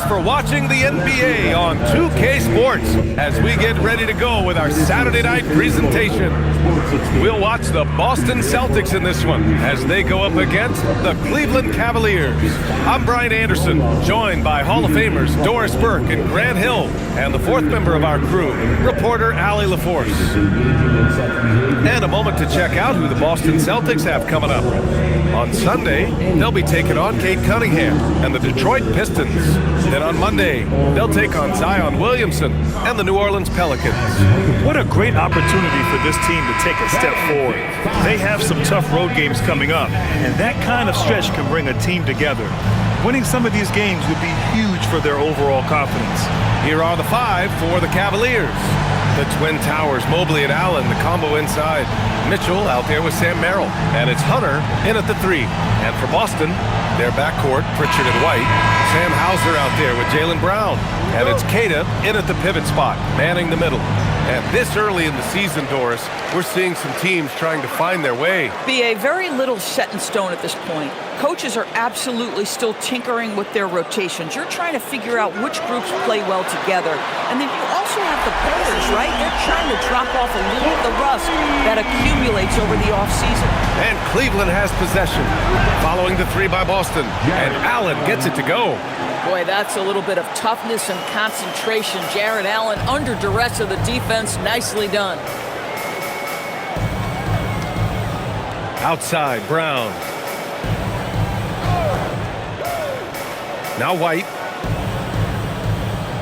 Thanks for watching the NBA on 2K Sports as we get ready to go with our Saturday night presentation. We'll watch the Boston Celtics in this one as they go up against the Cleveland Cavaliers. I'm Brian Anderson, joined by Hall of Famers Doris Burke and Grant Hill, and the fourth member of our crew, reporter Allie LaForce. And a moment to check out who the Boston Celtics have coming up. On Sunday, they'll be taking on Kate Cunningham and the Detroit Pistons. Then on Monday, they'll take on Zion Williamson and the New Orleans Pelicans. What a great opportunity for this team to take a step forward. They have some tough road games coming up, and that kind of stretch can bring a team together. Winning some of these games would be huge for their overall confidence. Here are the five for the Cavaliers. The Twin Towers, Mobley and Allen, the combo inside. Mitchell out there with Sam Merrill. And it's Hunter in at the three. And for Boston, their backcourt, Pritchard and White. Sam Hauser out there with Jaylen Brown. And it's Kata in at the pivot spot, manning the middle. And this early in the season, Doris, we're seeing some teams trying to find their way. BA, very little set in stone at this point. Coaches are absolutely still tinkering with their rotations. You're trying to figure out which groups play well together. And then you also have the players, right? They're trying to drop off a little of the rust that accumulates over the offseason. And Cleveland has possession, following the three by Boston. And Allen gets it to go. Boy, that's a little bit of toughness and concentration. Jarrett Allen under duress of the defense. Nicely done. Outside, Brown. Now White.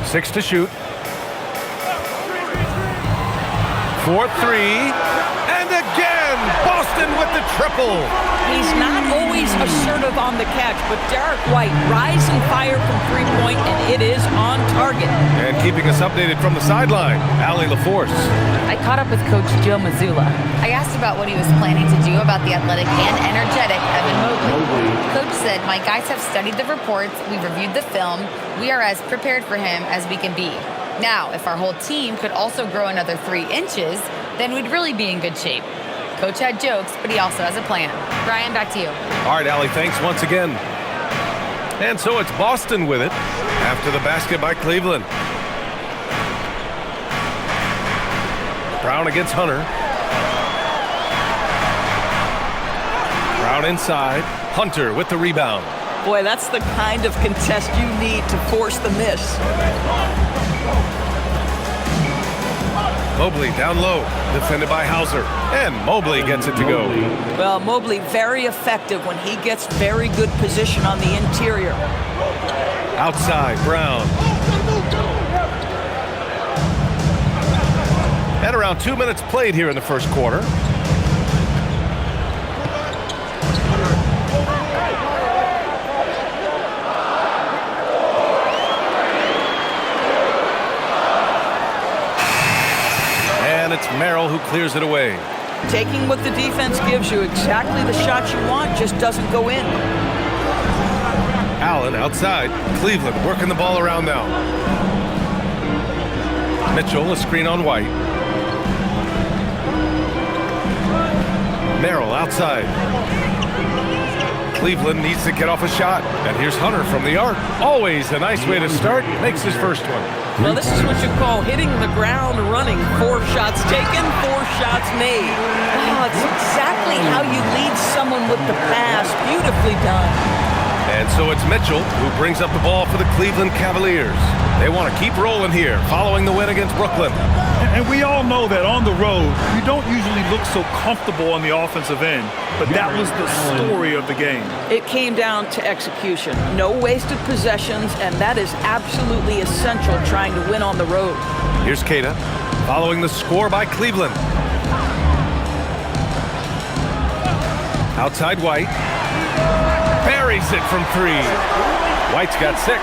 6 to shoot. 4-3. And again, Boston with the triple. He's not always assertive on the catch, but Derek White, rise and fire from three-point, and it is on target. And keeping us updated from the sideline, Allie LaForce. I caught up with Coach Joe Mazzulla. I asked about what he was planning to do about the athletic and energetic Evan Mobley. Coach said, my guys have studied the reports, we've reviewed the film, we are as prepared for him as we can be. Now, if our whole team could also grow another 3 inches, then we'd really be in good shape. Coach had jokes, but he also has a plan. Brian, back to you. All right, Allie, thanks once again. And so it's Boston with it after the basket by Cleveland. Brown against Hunter. Brown inside. Hunter with the rebound. Boy, that's the kind of contest you need to force the miss. Mobley down low, defended by Hauser, and Mobley gets it to go. Well, Mobley very effective when he gets very good position on the interior. Outside, Brown. And around 2 minutes played here in the first quarter. It's Merrill who clears it away. Taking what the defense gives you, exactly the shot you want, just doesn't go in. Allen outside. Cleveland working the ball around now. Mitchell, a screen on White. Merrill outside. Cleveland needs to get off a shot. And here's Hunter from the arc. Always a nice way to start. Makes his first one. Well, this is what you call hitting the ground running. 4 shots taken, 4 shots made. Oh, it's exactly how you lead someone with the pass. Beautifully done. And so it's Mitchell who brings up the ball for the Cleveland Cavaliers. They want to keep rolling here, following the win against Brooklyn. And we all know that on the road, you don't usually look so comfortable on the offensive end, but that was the story of the game. It came down to execution. No wasted possessions, and that is absolutely essential trying to win on the road. Here's Kata, following the score by Cleveland. Outside White. Buries it from 3. White's got 6.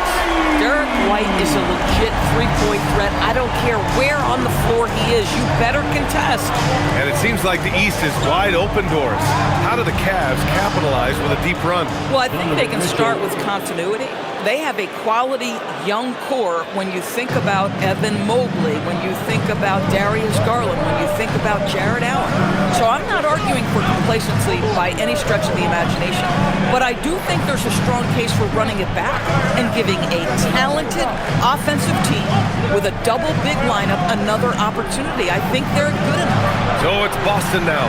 Derek White is a legit three-point threat. I don't care where on the floor he is. You better contest. And it seems like the East is wide open, Doris. How do the Cavs capitalize with a deep run? Well, I think they can start with continuity. They have a quality young core when you think about Evan Mobley, when you think about Darius Garland, when you think about Jared Allen. So I'm not arguing for complacency by any stretch of the imagination, but I do think there's a strong case for running it back and giving a talented offensive team with a double big lineup another opportunity. I think they're good enough. So it's Boston now.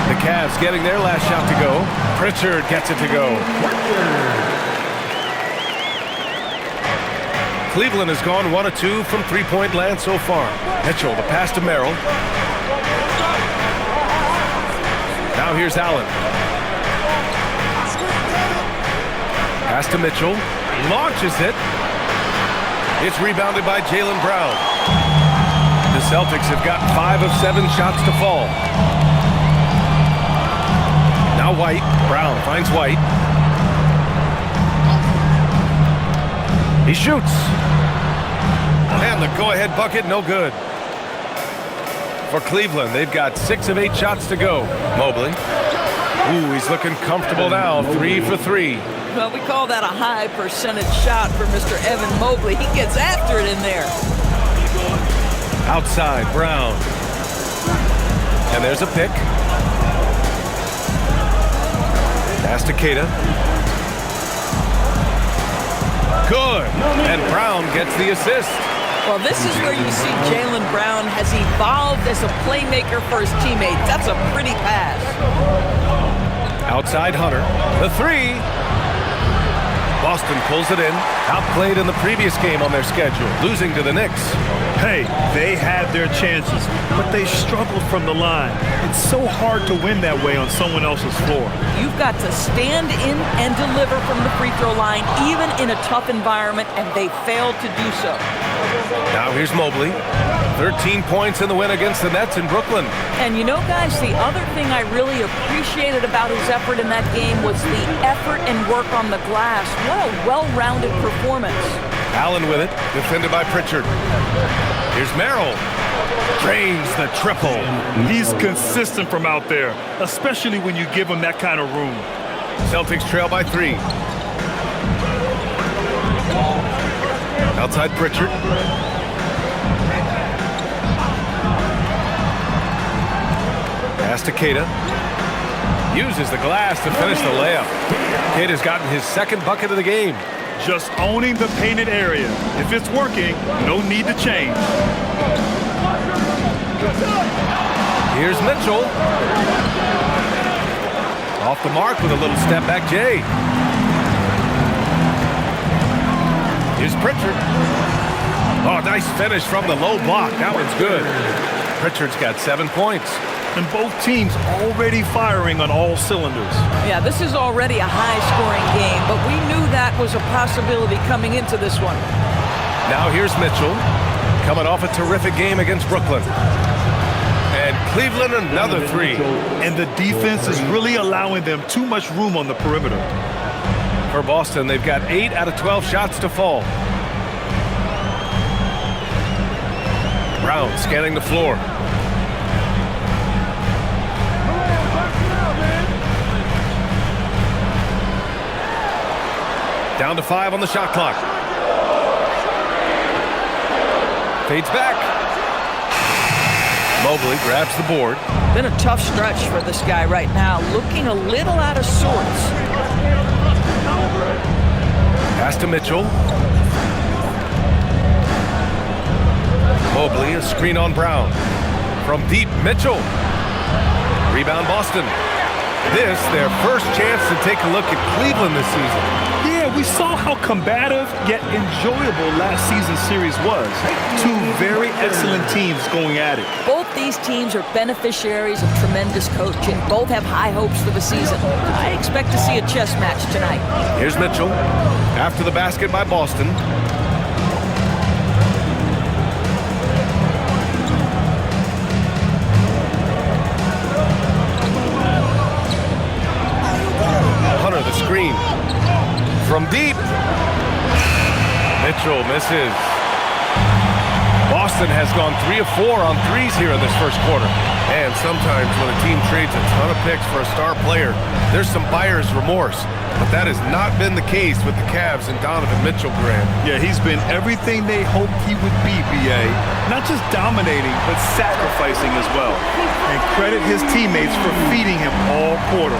The Cavs getting their last shot to go. Pritchard gets it to go. Cleveland has gone 1 of 2 from three-point land so far. Mitchell, the pass to Merrill. Now here's Allen. Pass to Mitchell. Launches it. It's rebounded by Jaylen Brown. The Celtics have got 5 of 7 shots to fall. Now White. Brown finds White. He shoots. And the go-ahead bucket, no good. For Cleveland, they've got 6 of 8 shots to go. Mobley. Ooh, he's looking comfortable now. 3 for 3. Well, we call that a high percentage shot for Mr. Evan Mobley. He gets after it in there. Outside, Brown. And there's a pick. Pass to Keita. Good. And Brown gets the assist. Well, this is where you see Jaylen Brown has evolved as a playmaker for his teammates. That's a pretty pass. Outside Hunter. The 3. Boston pulls it in. Outplayed in the previous game on their schedule, losing to the Knicks. Hey, they had their chances, but they struggled from the line. It's so hard to win that way on someone else's floor. You've got to stand in and deliver from the free throw line, even in a tough environment, and they failed to do so. Now here's Mobley. 13 points in the win against the Nets in Brooklyn. And you know, guys, the other thing I really appreciated about his effort in that game was the effort and work on the glass. What a well-rounded performance. Allen with it, defended by Pritchard. Here's Merrill. Drains the triple. He's consistent from out there, especially when you give him that kind of room. Celtics trail by 3. Outside Pritchard. Pass to Keita. Uses the glass to finish the layup. Keita's gotten his 2nd bucket of the game. Just owning the painted area. If it's working, no need to change. Here's Mitchell. Off the mark with a little step back Jay. Here's Pritchard. Oh, nice finish from the low block. That one's good. Pritchard's got 7 points. And both teams already firing on all cylinders. Yeah, this is already a high-scoring game, but we knew that was a possibility coming into this one. Now here's Mitchell, coming off a terrific game against Brooklyn. And Cleveland another 3. And the defense is really allowing them too much room on the perimeter. For Boston, they've got 8 out of 12 shots to fall. Brown scanning the floor. Down to 5 on the shot clock. Fades back. Mobley grabs the board. Been a tough stretch for this guy right now, looking a little out of sorts. Pass to Mitchell. Mobley, a screen on Brown. From deep, Mitchell. Rebound Boston. This, their first chance to take a look at Cleveland this season. Yeah, we saw how combative yet enjoyable last season's series was. 2 very excellent teams going at it. Both these teams are beneficiaries of tremendous coaching. Both have high hopes for the season. I expect to see a chess match tonight. Here's Mitchell. After the basket by Boston. Hunter, the screen. From deep. Mitchell misses. Boston Boston has gone 3 of 4 on threes here in this first quarter. And sometimes when a team trades a ton of picks for a star player, there's some buyer's remorse. But that has not been the case with the Cavs and Donovan Mitchell, Grant. Yeah, he's been everything they hoped he would be, B.A. Not just dominating, but sacrificing as well. And credit his teammates for feeding him all quarter.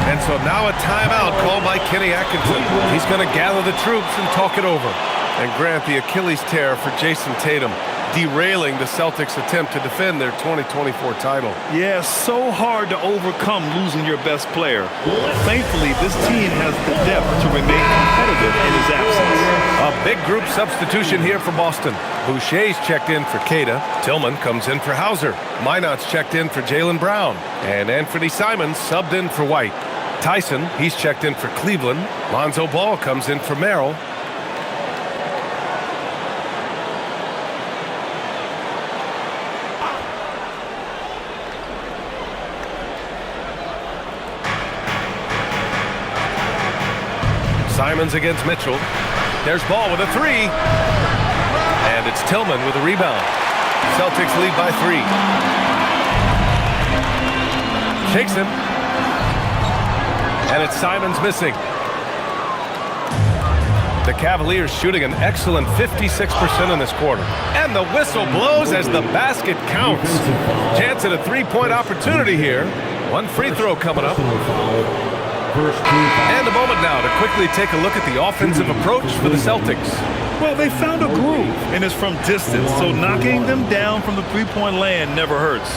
And so now a timeout called by Kenny Atkinson. He's going to gather the troops and talk it over. And Grant, the Achilles tear for Jason Tatum, derailing the Celtics' attempt to defend their 2024 title. Yeah, so hard to overcome losing your best player. Thankfully, this team has the depth to remain competitive in his absence. A big group substitution here for Boston. Boucher's checked in for Queta. Tillman comes in for Hauser. Minot's checked in for Jaylen Brown. And Anthony Simons subbed in for White. Tyson, he's checked in for Cleveland. Lonzo Ball comes in for Merrill. Simons against Mitchell. There's Ball with a 3. And it's Tillman with a rebound. Celtics lead by 3. Shakes him. And it's Simons missing. The Cavaliers shooting an excellent 56% in this quarter. And the whistle blows as the basket counts. Chance at a 3-point opportunity here. One free throw coming up. And a moment now to quickly take a look at the offensive approach for the Celtics. Well, they found a groove, and it's from distance, so knocking them down from the three-point land never hurts.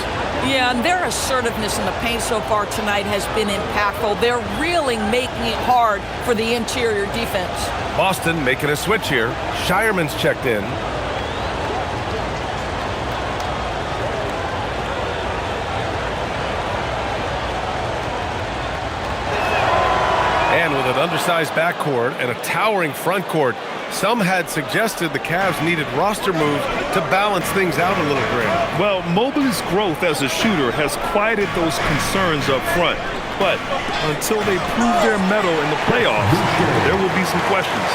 Yeah, and their assertiveness in the paint so far tonight has been impactful. They're really making it hard for the interior defense. Boston making a switch here. Shireman's checked in. And with an undersized backcourt and a towering front court, some had suggested the Cavs needed roster moves to balance things out a little, Grant. Well, Mobley's growth as a shooter has quieted those concerns up front. But until they prove their mettle in the playoffs, there will be some questions.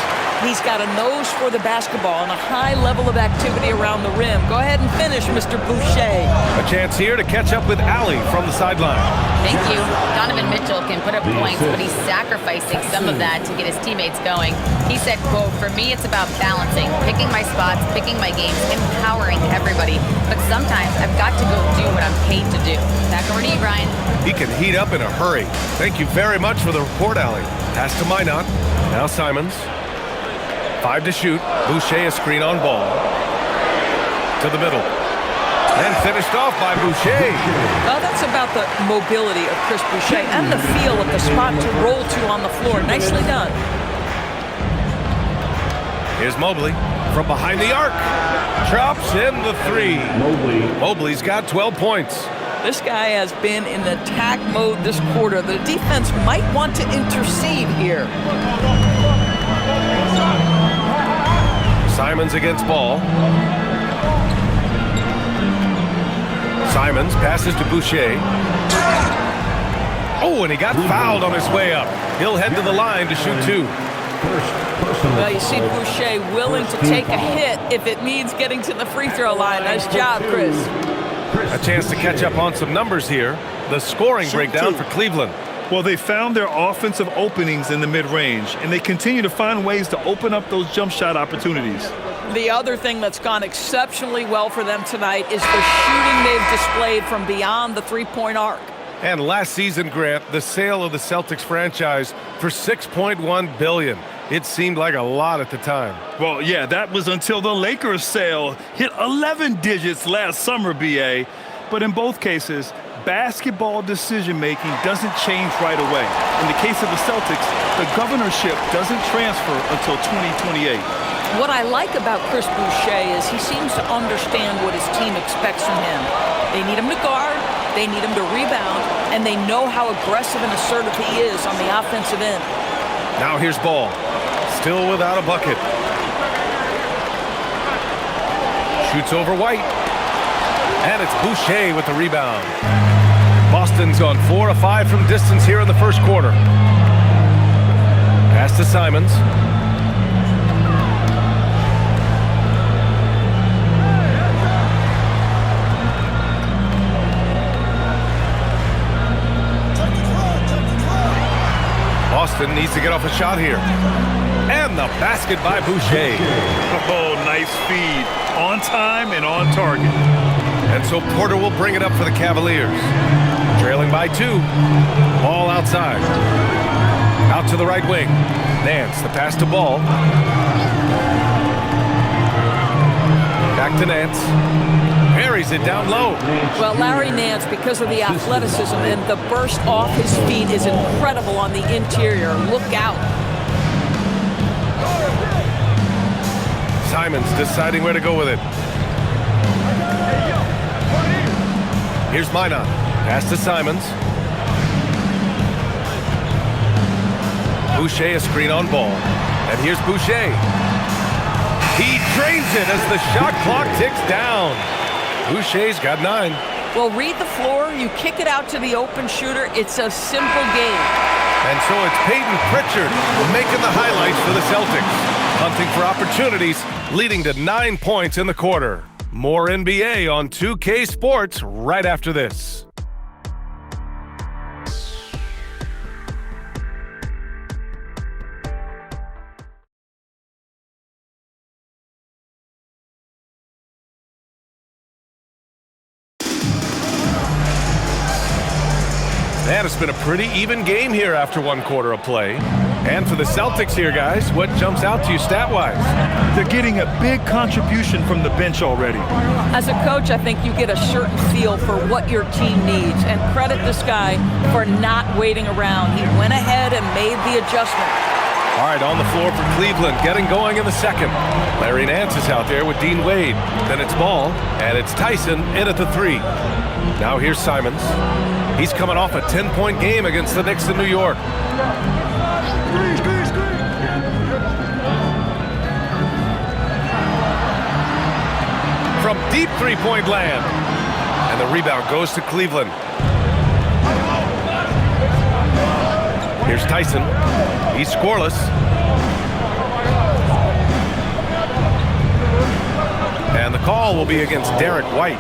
He's got a nose for the basketball and a high level of activity around the rim. Go ahead and finish, Mr. Boucher. A chance here to catch up with Allie from the sideline. Thank you. Donovan Mitchell can put up points, but he's sacrificing some of that to get his teammates going. He said, quote, "For me, it's about balancing, picking my spots, picking my games, empowering everybody. But sometimes I've got to go do what I'm paid to do." Back over to you, Brian. He can heat up in a hurry. Thank you very much for the report, Allie. Pass to Minot. Now Simons. 5 to shoot. Boucher a screen on Ball. To the middle. And finished off by Boucher. Well, that's about the mobility of Chris Boucher and the feel of the spot to roll to on the floor. Nicely done. Here's Mobley from behind the arc. Drops in the 3. Mobley's got 12 points. This guy has been in attack mode this quarter. The defense might want to intercede here. Simons against Ball. Simons passes to Boucher. Oh, and he got fouled on his way up. He'll head to the line to shoot 2. Well, you see Boucher willing to take a hit if it means getting to the free throw line. Nice job, Chris. A chance to catch up on some numbers here. The scoring breakdown for Cleveland. Well, they found their offensive openings in the mid-range, and they continue to find ways to open up those jump shot opportunities. The other thing that's gone exceptionally well for them tonight is the shooting they've displayed from beyond the three-point arc. And last season, Grant, the sale of the Celtics franchise for $6.1 billion. It seemed like a lot at the time. Well, yeah, that was until the Lakers sale hit 11 digits last summer, B.A. But in both cases, basketball decision-making doesn't change right away. In the case of the Celtics, the governorship doesn't transfer until 2028. What I like about Chris Boucher is he seems to understand what his team expects from him. They need him to guard, they need him to rebound, and they know how aggressive and assertive he is on the offensive end. Now here's Ball. Still without a bucket. Shoots over White. And it's Boucher with the rebound. Boston's gone 4 of 5 from distance here in the first quarter. Pass to Simons. Boston needs to get off a shot here. And the basket by Boucher. Oh, nice feed. On time and on target. And so Porter will bring it up for the Cavaliers. Trailing by 2. Ball outside. Out to the right wing. Nance, the pass to Ball. Back to Nance. Parries it down low. Well, Larry Nance, because of the athleticism and the burst off his feet, is incredible on the interior. Look out. Simons deciding where to go with it. Here's Minot. Pass to Simons. Boucher a screen on Ball. And here's Boucher. He drains it as the shot clock ticks down. Boucher's got 9. Well, read the floor. You kick it out to the open shooter. It's a simple game. And so it's Peyton Pritchard making the highlights for the Celtics. Hunting for opportunities, leading to 9 points in the quarter. More NBA on 2K Sports right after this. And it's been a pretty even game here after 1 quarter of play. And for the Celtics here, guys, what jumps out to you stat-wise? They're getting a big contribution from the bench already. As a coach, I think you get a certain feel for what your team needs. And credit this guy for not waiting around. He went ahead and made the adjustment. All right, on the floor for Cleveland, getting going in the second. Larry Nance is out there with Dean Wade. Then it's Ball, and it's Tyson in at the 3. Now here's Simons. He's coming off a 10-point game against the Knicks in New York. From deep three-point land. And the rebound goes to Cleveland. Here's Tyson. He's scoreless. And the call will be against Derek White.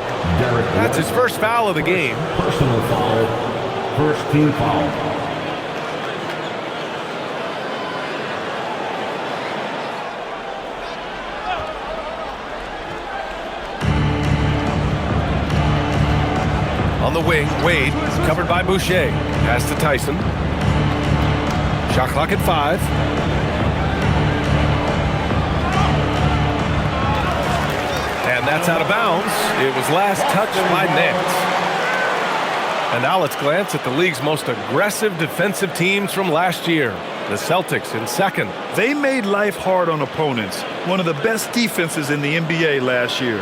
That's his first foul of the game. Personal foul. First team foul. On the wing, Wade, covered by Boucher. Pass to Tyson. Shot clock at 5. And that's out of bounds. It was last touched by Nance. And now let's glance at the league's most aggressive defensive teams from last year. The Celtics in second. They made life hard on opponents. One of the best defenses in the NBA last year.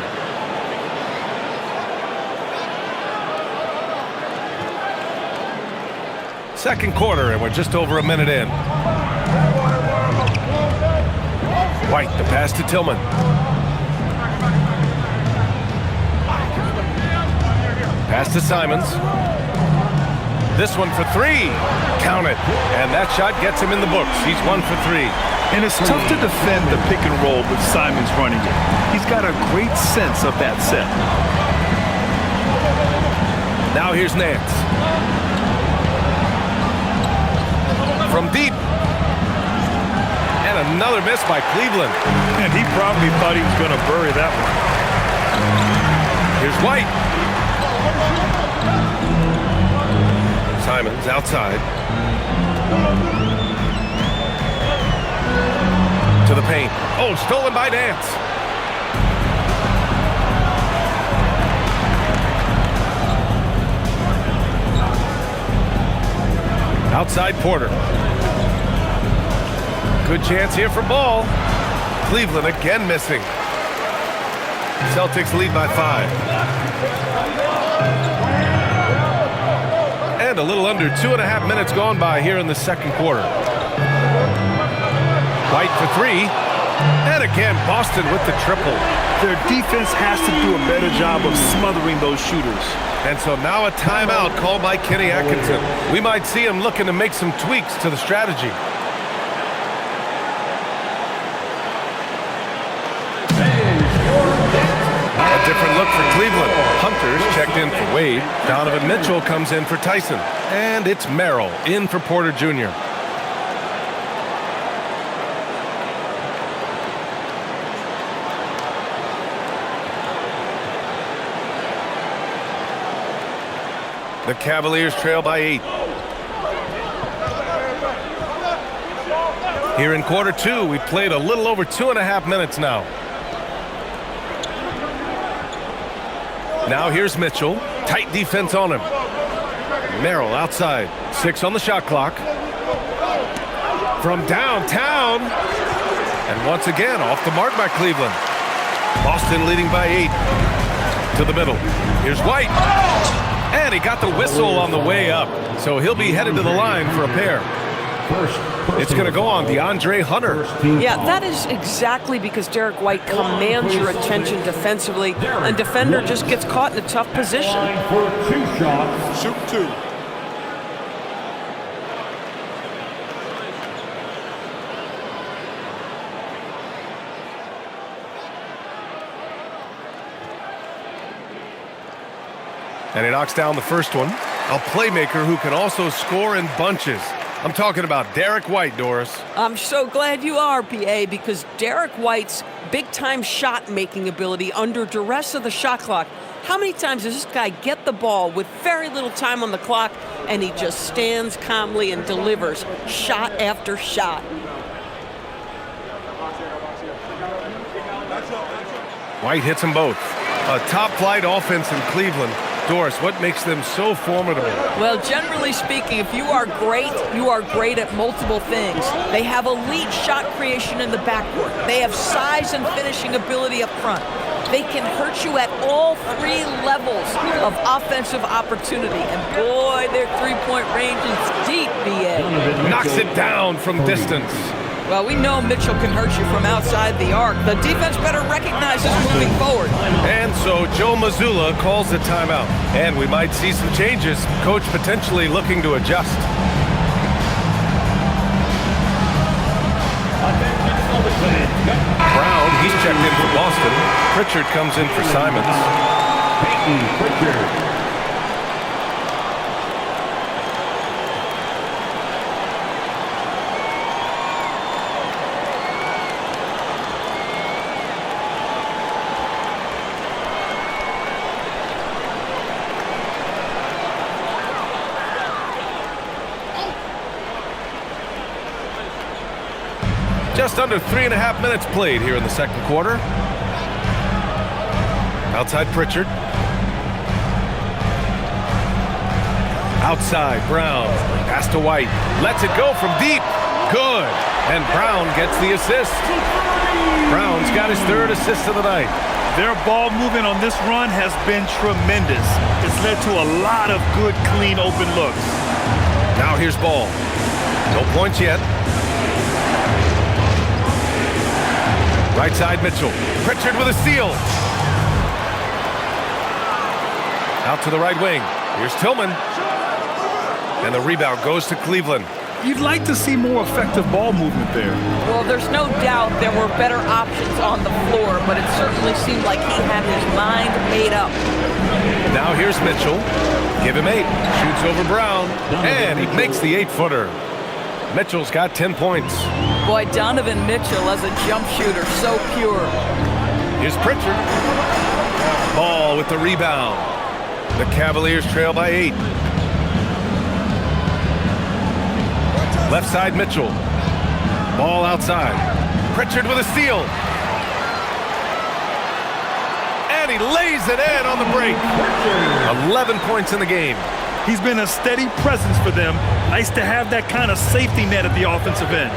Second quarter, and we're just over a minute in. White, the pass to Tillman. Pass to Simons. This one for 3. Count it. And that shot gets him in the books. He's 1 for 3. And it's tough to defend the pick and roll with Simons running it. He's got a great sense of that set. Now here's Nance. From deep. And another miss by Cleveland. And he probably thought he was going to bury that one. Here's White. Simons outside. To the paint. Oh, stolen by Nance. Outside Porter. Good chance here for Ball. Cleveland again missing. Celtics lead by 5. And a little under 2.5 minutes gone by here in the second quarter. White for 3. And again, Boston with the triple. Their defense has to do a better job of smothering those shooters. And so now a timeout called by Kenny Atkinson. We might see him looking to make some tweaks to the strategy. A different look for Cleveland. Hunter's checked in for Wade. Donovan Mitchell comes in for Tyson. And it's Merrill in for Porter Jr. The Cavaliers trail by 8. Here in quarter 2, we played a little over 2.5 minutes now. Now here's Mitchell. Tight defense on him. Merrill outside. 6 on the shot clock. From downtown. And once again, off the mark by Cleveland. Boston leading by 8. To the middle. Here's White. And he got the whistle on the way up. So he'll be headed to the line for a pair. It's going to go on DeAndre Hunter. Yeah, that is exactly because Derek White commands your attention defensively, and defender just gets caught in a tough position. For 2 shots. Shoot 2. And he knocks down the first one. A playmaker who can also score in bunches. I'm talking about Derek White, Doris. I'm so glad you are, PA, because Derek White's big-time shot-making ability under duress of the shot clock. How many times does this guy get the ball with very little time on the clock, and he just stands calmly and delivers shot after shot? White hits them both. A top-flight offense in Cleveland. Doris, what makes them so formidable? Well, generally speaking, if you are great at multiple things. They have elite shot creation in the backcourt. They have size and finishing ability up front. They can hurt you at all 3 levels of offensive opportunity. And boy, their three-point range is deep, BA. Knocks it down from distance. Well, we know Mitchell can hurt you from outside the arc. The defense better recognize this moving forward. And so Joe Mazzulla calls the timeout. And we might see some changes. Coach potentially looking to adjust. Brown, he's checked in for Boston. Pritchard comes in for Simons. Peyton Pritchard. Just under 3.5 minutes played here in the second quarter. Outside Pritchard. Outside Brown. Pass to White. Lets it go from deep. Good. And Brown gets the assist. Brown's got his 3rd assist of the night. Their ball movement on this run has been tremendous. It's led to a lot of good, clean, open looks. Now here's Ball. No points yet. Right side Mitchell. Pritchard with a steal. Out to the right wing. Here's Tillman. And the rebound goes to Cleveland. You'd like to see more effective ball movement there. Well, there's no doubt there were better options on the floor, but it certainly seemed like he had his mind made up. Now here's Mitchell. Give him 8. Shoots over Brown. And he makes the 8-footer. Mitchell's got 10 points. Boy, Donovan Mitchell as a jump shooter, so pure. Here's Pritchard. Ball with the rebound. The Cavaliers trail by 8. Left side Mitchell. Ball outside. Pritchard with a steal. And he lays it in on the break. 11 points in the game. He's been a steady presence for them. Nice to have that kind of safety net at the offensive end.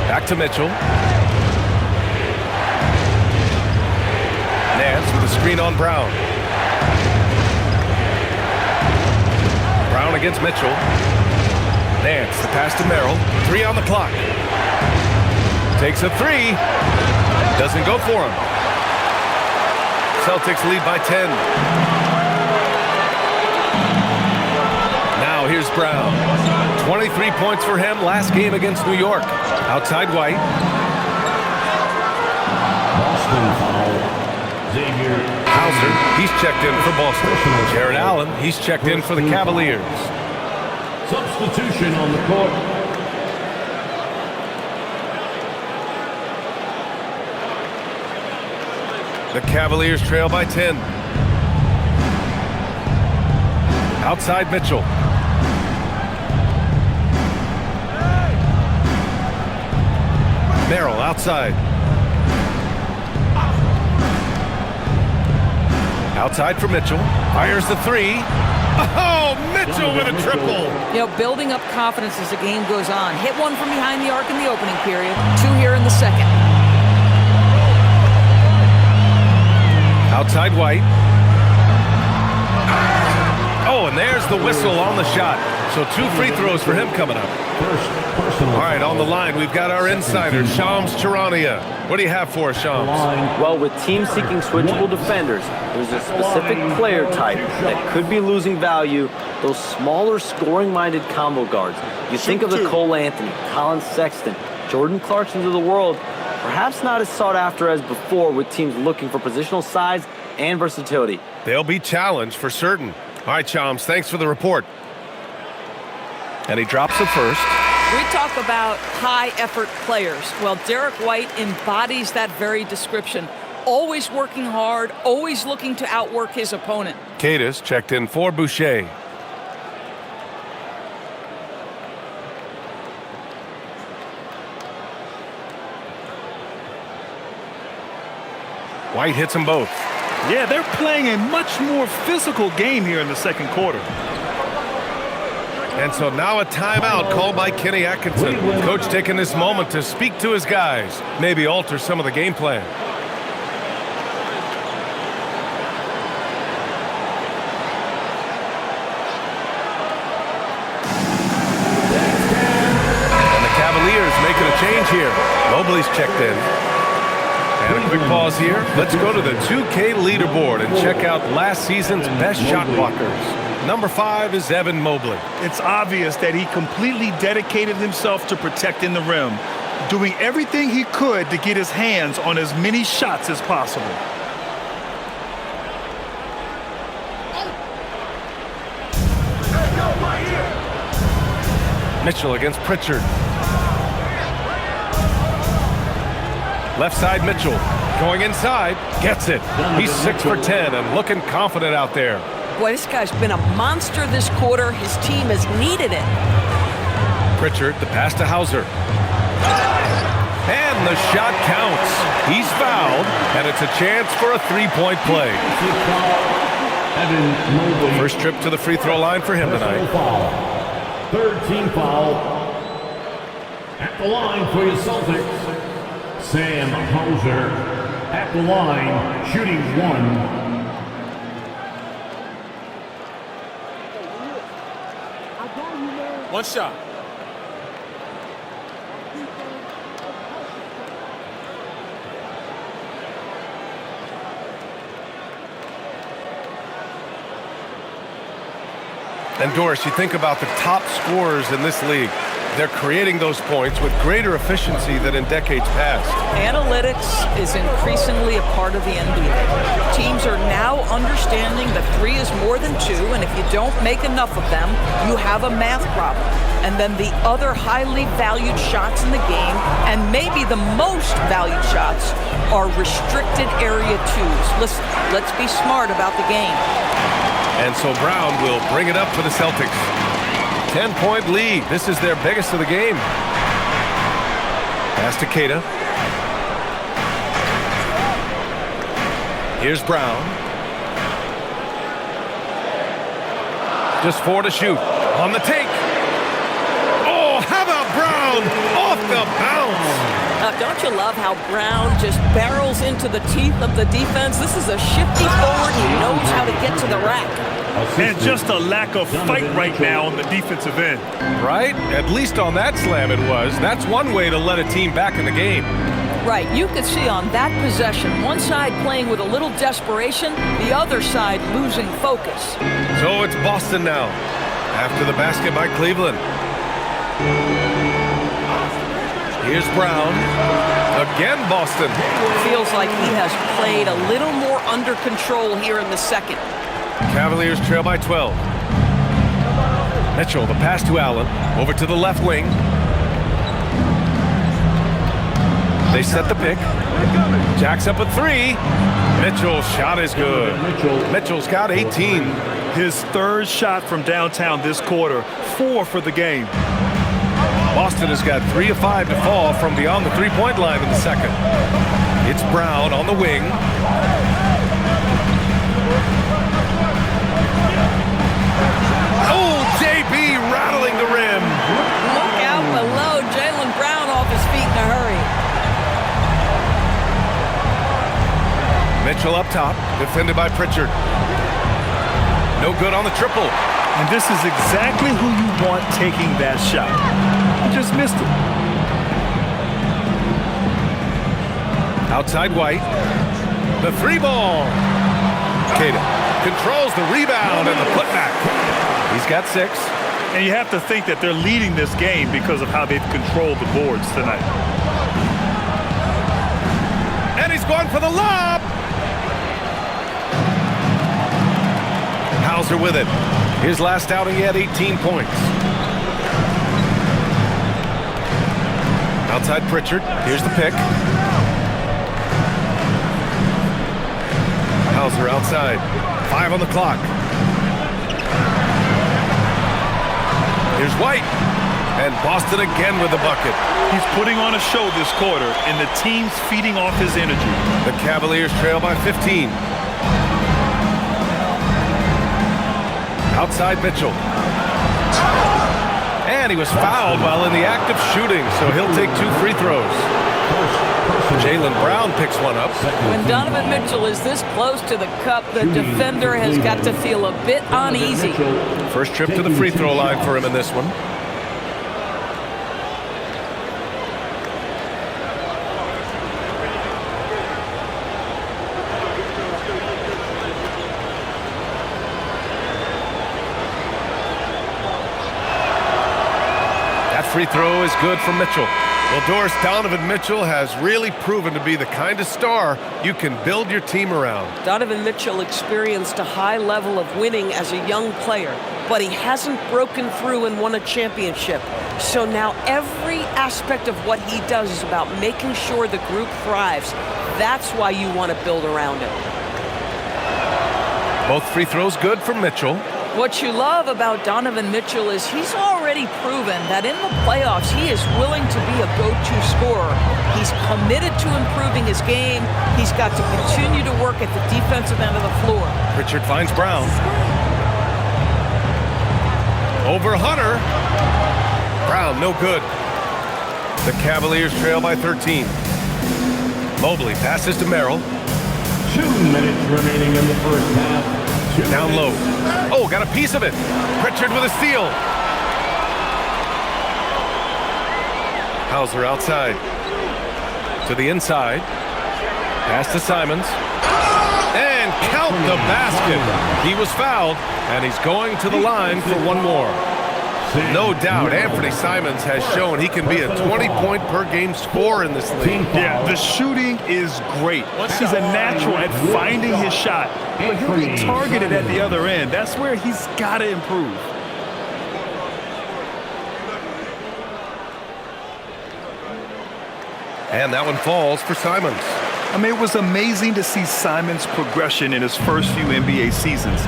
Back to Mitchell. Nance with a screen on Brown. Brown against Mitchell. Nance, the pass to Merrill. 3 on the clock. Takes a 3. Doesn't go for him. Celtics lead by 10. Now here's Brown. 23 points for him last game against New York. Outside White. Boston foul. Xavier Hauser, he's checked in for Boston. Jared Allen, he's checked in for the Cavaliers. Substitution on the court. The Cavaliers trail by 10. Outside Mitchell. Merrill outside. Outside for Mitchell. Fires the three. Oh, Mitchell with a triple. You know, building up confidence as the game goes on. Hit one from behind the arc in the opening period. 2 here in the second. Outside White. Oh, and there's the whistle on the shot. So 2 free throws for him coming up. All right, on the line, we've got our insider, Shams Charania. What do you have for us, Shams? Well, with teams seeking switchable defenders, there's a specific player type that could be losing value, those smaller scoring-minded combo guards. You think of the Cole Anthony, Colin Sexton, Jordan Clarksons of the world, perhaps not as sought after as before with teams looking for positional size and versatility. They'll be challenged for certain. All right, Shams, thanks for the report. And he drops the first. We talk about high-effort players. Well, Derek White embodies that very description. Always working hard, always looking to outwork his opponent. Cadis checked in for Boucher. White hits them both. Yeah, they're playing a much more physical game here in the second quarter. And so now a timeout called by Kenny Atkinson. Coach taking this moment to speak to his guys, maybe alter some of the game plan. And the Cavaliers making a change here. Mobley's checked in. And a quick pause here. Let's go to the 2K leaderboard and check out last season's best shot blockers. Number 5 is Evan Mobley. It's obvious that he completely dedicated himself to protecting the rim, doing everything he could to get his hands on as many shots as possible. Mitchell against Pritchard. Left side Mitchell going inside, gets it. He's 6 for 10 and looking confident out there. Boy, this guy's been a monster this quarter. His team has needed it. Pritchard, the pass to Hauser. And the shot counts. He's fouled, and it's a chance for a three-point play. First trip to the free throw line for him tonight. Third team foul. At the line for your Celtics, Sam Hauser. At the line, shooting 1. One shot. And Doris, you think about the top scorers in this league. They're creating those points with greater efficiency than in decades past. Analytics is increasingly a part of the NBA. Teams are now understanding that 3 is more than 2, and if you don't make enough of them, you have a math problem. And then the other highly valued shots in the game, and maybe the most valued shots, are restricted area 2s. Listen, let's be smart about the game. And so Brown will bring it up for the Celtics. 10-point lead. This is their biggest of the game. Pass to Keita. Here's Brown. Just 4 to shoot. On the take. Oh, how about Brown? Off the bounce. Don't you love how Brown just barrels into the teeth of the defense? This is a shifty forward who knows how to get to the rack. And just a lack of fight right now on the defensive end. Right? At least on that slam it was. That's one way to let a team back in the game. Right, you could see on that possession, one side playing with a little desperation, the other side losing focus. So it's Boston now, after the basket by Cleveland. Here's Brown. Again, Boston. Feels like he has played a little more under control here in the second. Cavaliers trail by 12. Mitchell, the pass to Allen. Over to the left wing. They set the pick. Jacks up a 3. Mitchell's shot is good. Mitchell's got 18. His third shot from downtown this quarter, 4 for the game. Boston has got 3 of 5 to fall from beyond the three-point line in the second. It's Brown on the wing. Oh, JB rattling the rim. Look out below. Jaylen Brown off his feet in a hurry. Mitchell up top, defended by Pritchard. No good on the triple. And this is exactly who you want taking that shot. He just missed it. Outside White. The 3-ball. Cada controls the rebound and the putback. He's got 6. And you have to think that they're leading this game because of how they've controlled the boards tonight. And he's going for the lob. Hauser with it. His last outing, he had 18 points. Outside Pritchard. Here's the pick. Hauser outside. 5 on the clock. Here's White. And Boston again with the bucket. He's putting on a show this quarter, and the team's feeding off his energy. The Cavaliers trail by 15. Outside Mitchell. And he was fouled while in the act of shooting, so he'll take 2 free throws. Jaylen Brown picks one up. When Donovan Mitchell is this close to the cup, the defender has got to feel a bit uneasy. First trip to the free throw line for him in this one. Free throw is good for Mitchell. Well, Doris, Donovan Mitchell has really proven to be the kind of star you can build your team around. Donovan Mitchell experienced a high level of winning as a young player, but he hasn't broken through and won a championship. So now every aspect of what he does is about making sure the group thrives. That's why you want to build around him. Both free throws good for Mitchell. What you love about Donovan Mitchell is he's already proven that in the playoffs he is willing to be a go-to scorer. He's committed to improving his game. He's got to continue to work at the defensive end of the floor. Pritchard finds Brown. Over Hunter. Brown, no good. The Cavaliers trail by 13. Mobley passes to Merrill. 2 minutes remaining in the first half. Down low. Oh, got a piece of it. Pritchard with a steal. Hauser outside. To the inside. Pass to Simons. And count the basket. He was fouled, and he's going to the line for one more. No doubt, Anthony Simons has shown he can be a 20-point-per-game scorer in this league. Yeah, the shooting is great. He's a natural at finding his shot, but he'll be targeted at the other end. That's where he's got to improve. And that one falls for Simons. I mean, it was amazing to see Simons' progression in his first few NBA seasons.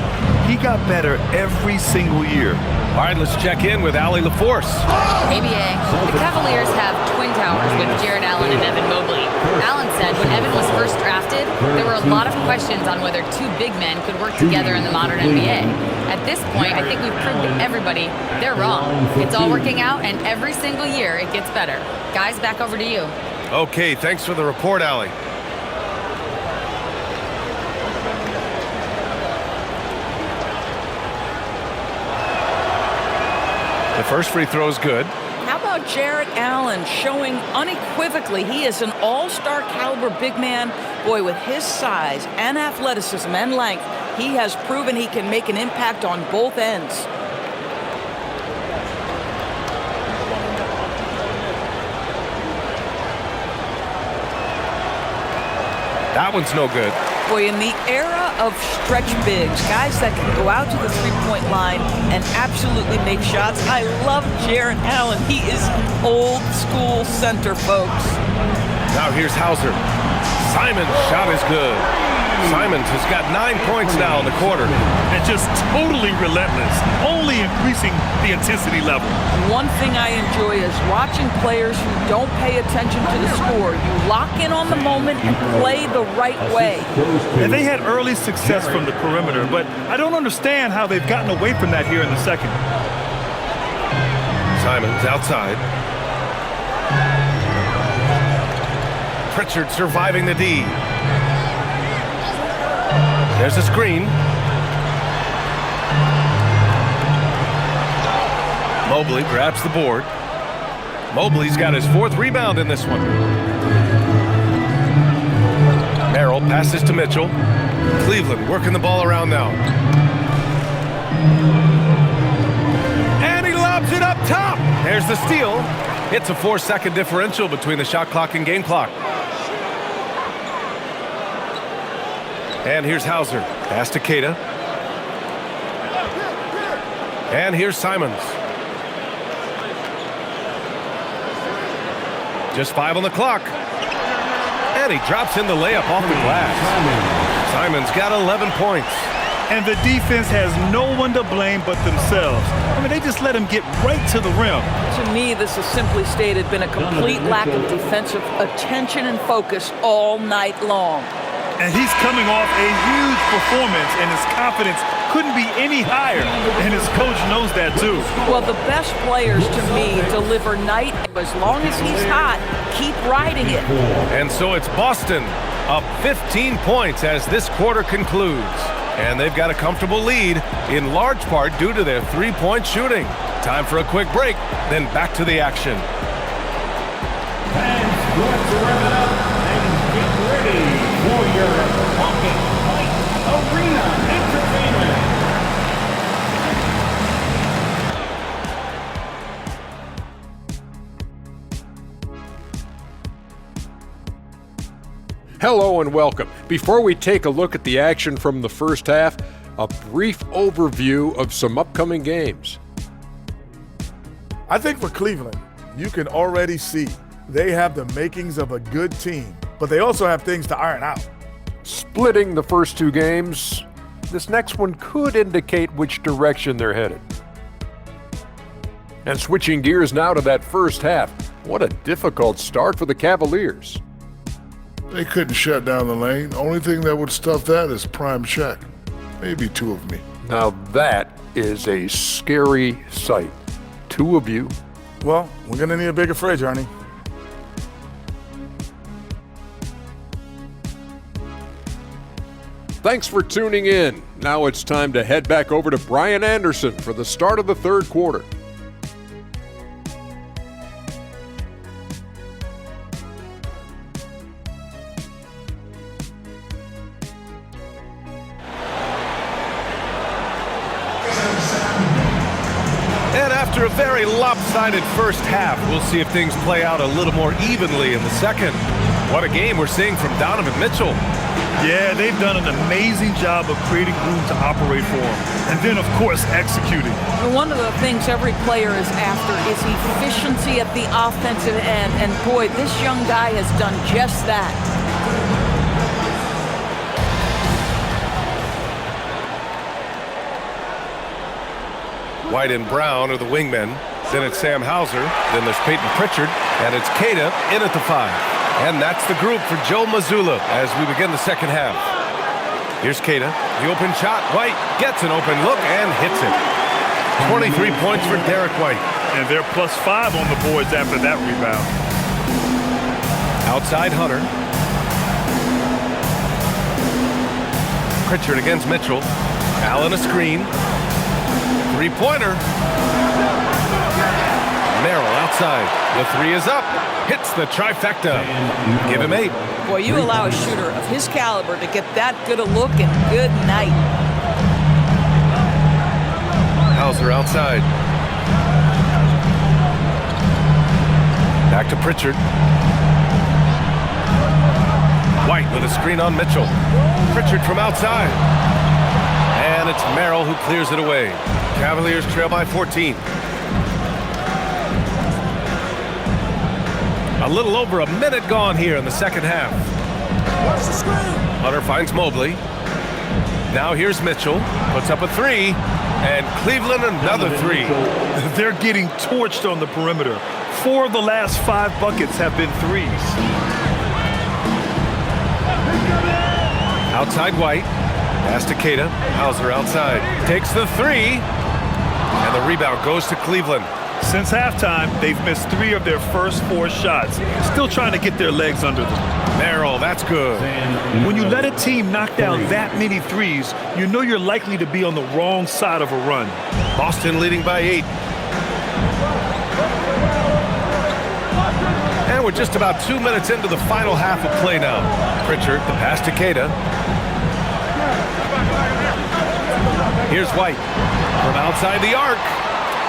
He got better every single year. All right, let's check in with Allie LaForce. ABA, the Cavaliers have twin towers with Jarrett Allen and Evan Mobley. Allen said when Evan was first drafted, there were a lot of questions on whether 2 big men could work together in the modern NBA. At this point, I think we've proved to everybody they're wrong. It's all working out, and every single year it gets better. Guys, back over to you. Okay, thanks for the report, Allie. The first free throw is good. How about Jarrett Allen showing unequivocally he is an all-star caliber big man? Boy, with his size and athleticism and length, he has proven he can make an impact on both ends. That one's no good. Boy, in the era of stretch bigs, guys that can go out to the three-point line and absolutely make shots, I love Jarrett Allen. He is old school center, folks. Now here's Hauser. Simon's shot is good. Simons has got 9 points now in the quarter. And just totally relentless, only increasing the intensity level. One thing I enjoy is watching players who don't pay attention to the score. You lock in on the moment and play the right way. And they had early success from the perimeter, but I don't understand how they've gotten away from that here in the second. Simons outside. Pritchard surviving the D. There's a screen. Mobley grabs the board. Mobley's got his 4th rebound in this one. Merrill passes to Mitchell. Cleveland working the ball around now. And he lobs it up top. There's the steal. It's a 4-second differential between the shot clock and game clock. And here's Hauser. Pass to Keita. And here's Simons. Just 5 on the clock. And he drops in the layup off the glass. Simons got 11 points. And the defense has no one to blame but themselves. I mean, they just let him get right to the rim. To me, this has simply stated been a complete lack of defensive attention and focus all night long. And he's coming off a huge performance, and his confidence couldn't be any higher. And his coach knows that, too. Well, the best players, to me, deliver night. As long as he's hot, keep riding it. And so it's Boston up 15 points as this quarter concludes. And they've got a comfortable lead, in large part due to their 3-point shooting. Time for a quick break, then back to the action. Fans, let's wrap it up and get ready for your Pocket Fight Arena Entertainment. Hello and welcome. Before we take a look at the action from the first half, a brief overview of some upcoming games. I think for Cleveland, you can already see they have the makings of a good team, but they also have things to iron out. Splitting the first 2 games, this next one could indicate which direction they're headed. And switching gears now to that first half, what a difficult start for the Cavaliers. They couldn't shut down the lane. Only thing that would stuff that is prime check. Maybe 2 of me. Now that is a scary sight. 2 of you. Well, we're going to need a bigger fridge, Arnie. Thanks for tuning in. Now it's time to head back over to Brian Anderson for the start of the third quarter. And after a very lopsided first half, we'll see if things play out a little more evenly in the second. What a game we're seeing from Donovan Mitchell. Yeah, they've done an amazing job of creating room to operate for him. And then, of course, executing. One of the things every player is after is efficiency at the offensive end. And boy, this young guy has done just that. White and Brown are the wingmen. Then it's Sam Hauser. Then there's Peyton Pritchard. And it's Keita in at the 5. And that's the group for Joe Mazzulla as we begin the second half. Here's Keita. The open shot. White gets an open look and hits it. 23 points for Derek White. And they're +5 on the boards after that rebound. Outside Hunter. Pritchard against Mitchell. Allen a screen. 3-pointer. Merrill outside. The 3 is up. Hits the trifecta. Give him 8. Boy, you allow a shooter of his caliber to get that good a look and good night. Hauser outside. Back to Pritchard. White with a screen on Mitchell. Pritchard from outside. And it's Merrill who clears it away. Cavaliers trail by 14. A little over a minute gone here in the second half. Hunter finds Mobley. Now here's Mitchell. Puts up a three. And Cleveland another three. They're getting torched on the perimeter. 4 of the last 5 buckets have been threes. Outside White. Pass to Kata. Hauser outside. Takes the three. And the rebound goes to Cleveland. Since halftime, they've missed 3 of their first 4 shots. Still trying to get their legs under them. Merrill, that's good. When you let a team knock down that many threes, you know you're likely to be on the wrong side of a run. Boston leading by 8. And we're just about 2 minutes into the final half of play now. Pritchard, the pass to Kata. Here's White from outside the arc.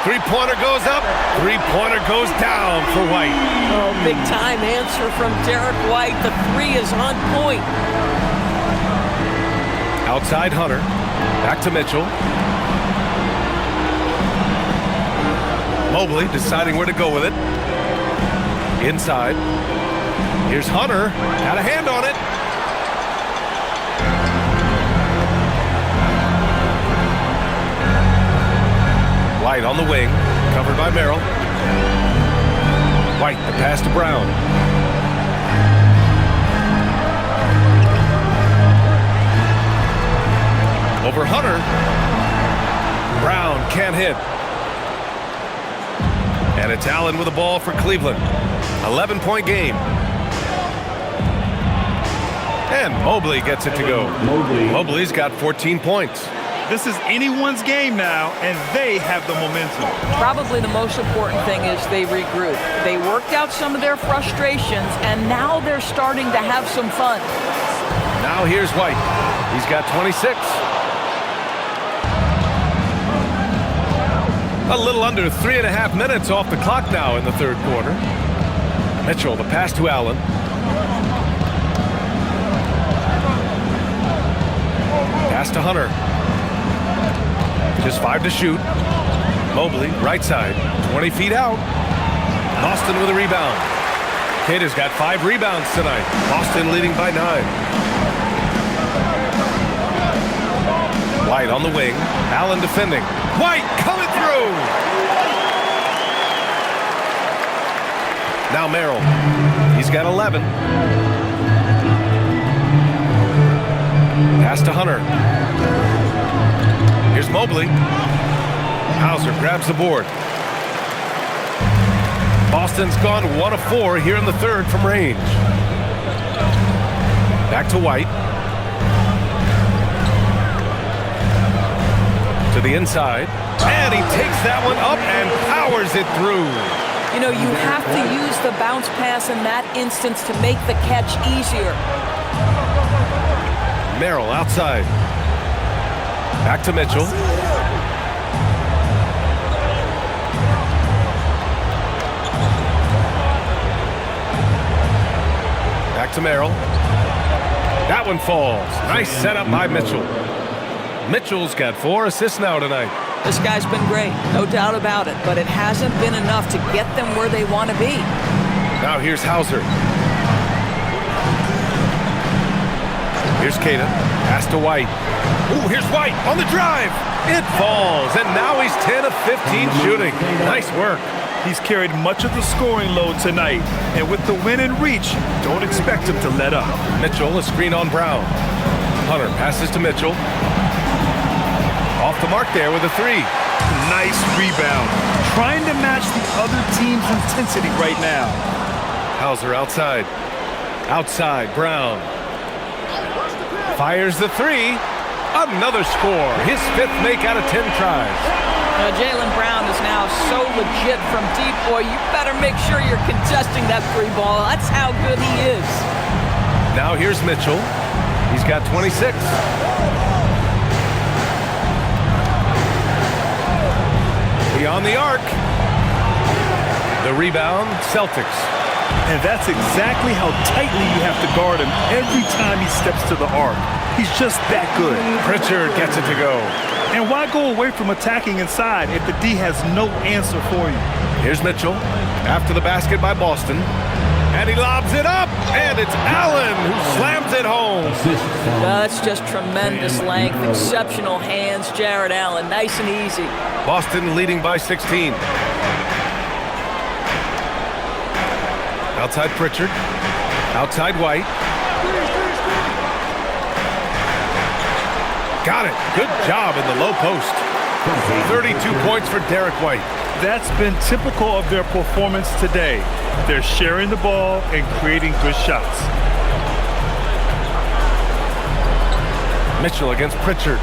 Three-pointer goes up. Three-pointer goes down for White. Oh, big-time answer from Derek White. The three is on point. Outside Hunter. Back to Mitchell. Mobley deciding where to go with it. Inside. Here's Hunter. Got a hand on it. White on the wing, covered by Merrill. White, the pass to Brown. Over Hunter. Brown can't hit. And it's Allen with the ball for Cleveland. 11-point game. And Mobley gets it to go. Mobley's got 14 points. This is anyone's game now, and they have the momentum. Probably the most important thing is they regroup. They worked out some of their frustrations, and now they're starting to have some fun. Now here's White. He's got 26. A little under 3.5 minutes off the clock now in the third quarter. Mitchell, the pass to Allen. Pass to Hunter. Just 5 to shoot. Mobley, right side, 20 feet out. Boston with a rebound. Kata's got 5 rebounds tonight. Boston leading by 9. White on the wing. Allen defending. White coming through. Now Merrill. He's got 11. Pass to Hunter. Here's Mobley. Hauser grabs the board. Boston's gone 1 of 4 here in the third from range. Back to White. To the inside. And he takes that one up and powers it through. You know, you have to use the bounce pass in that instance to make the catch easier. Merrill outside. Back to Mitchell. Back to Merrill. That one falls. Nice setup by Mitchell. Mitchell's got 4 assists now tonight. This guy's been great, no doubt about it, but it hasn't been enough to get them where they want to be. Now here's Hauser. Here's Kata. Pass to White. Ooh, here's White on the drive. It falls, and now he's 10 of 15 shooting. Nice work. He's carried much of the scoring load tonight, and with the win in reach, don't expect him to let up. Mitchell, a screen on Brown. Hunter passes to Mitchell. Off the mark there with a 3. Nice rebound. Trying to match the other team's intensity right now. Hauser outside. Outside, Brown. Fires the 3. Another score. His 5th make out of 10 tries. Jaylen Brown is now so legit from deep. Boy, you better make sure you're contesting that 3 ball. That's how good he is. Now here's Mitchell. He's got 26. Beyond the arc. The rebound, Celtics. And that's exactly how tightly you have to guard him every time he steps to the arc. He's just that good. Pritchard gets it to go. And why go away from attacking inside if the D has no answer for you? Here's Mitchell after the basket by Boston. And he lobs it up, and it's Allen who slams it home. That's just tremendous length, exceptional hands, Jared Allen, nice and easy. Boston leading by 16. Outside Pritchard, outside White. Got it, good job in the low post. 32 points for Derek White. That's been typical of their performance today. They're sharing the ball and creating good shots. Mitchell against Pritchard.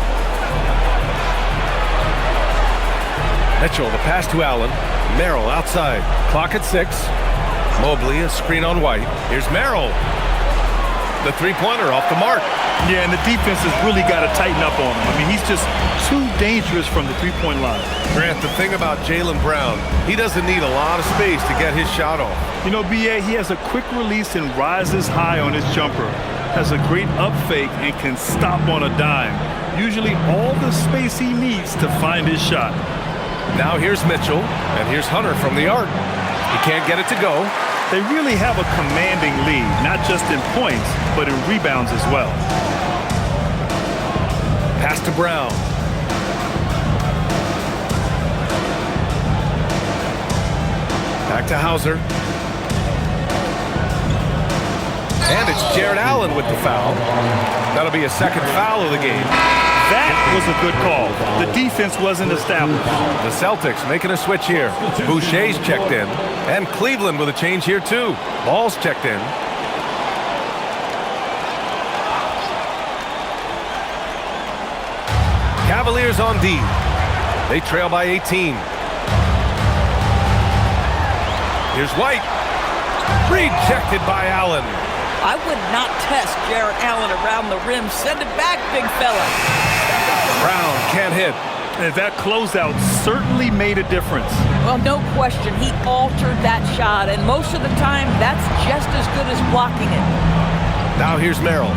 Mitchell, the pass to Allen. Merrill outside. Clock at 6. Mobley, a screen on White. Here's Merrill. The three-pointer off the mark. Yeah, and the defense has really got to tighten up on him. I mean, he's just too dangerous from the three-point line. Grant, the thing about Jaylen Brown, he doesn't need a lot of space to get his shot off. You know, B.A., he has a quick release and rises high on his jumper. Has a great up fake and can stop on a dime. Usually all the space he needs to find his shot. Now here's Mitchell, and here's Hunter from the arc. He can't get it to go. They really have a commanding lead, not just in points, but in rebounds as well. Pass to Brown. Back to Hauser. And it's Jared Allen with the foul. That'll be a second foul of the game. That was a good call. The defense wasn't established. The Celtics making a switch here. Boucher's checked in. And Cleveland with a change here too. Ball's checked in. Cavaliers on D. They trail by 18. Here's White. Rejected by Allen. I would not test Jared Allen around the rim. Send it back, big fella. Brown can't hit. And that closeout certainly made a difference. Well, no question. He altered that shot, and most of the time, that's just as good as blocking it. Now here's Merrill.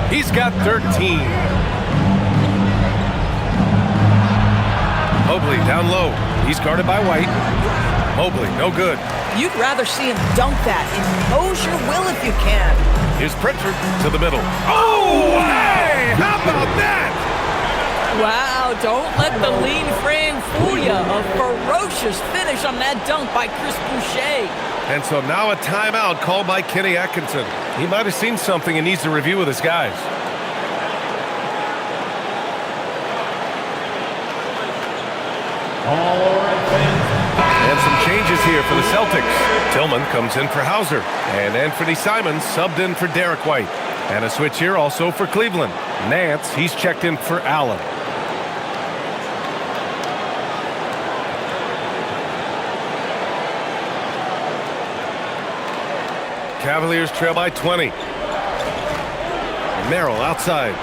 He's got 13. Mobley down low. He's guarded by White. Mobley, no good. You'd rather see him dunk that. Impose your will if you can. Here's Pritchard to the middle. Oh, hey! How about that? Wow, don't let the lean frame fool you. A ferocious finish on that dunk by Chris Boucher. And so now a timeout called by Kenny Atkinson. He might have seen something and needs to review with his guys. And some changes here for the Celtics. Tillman comes in for Hauser. And Anthony Simons subbed in for Derek White. And a switch here also for Cleveland. Nance, he's checked in for Allen. Cavaliers trail by 20. Merrill outside.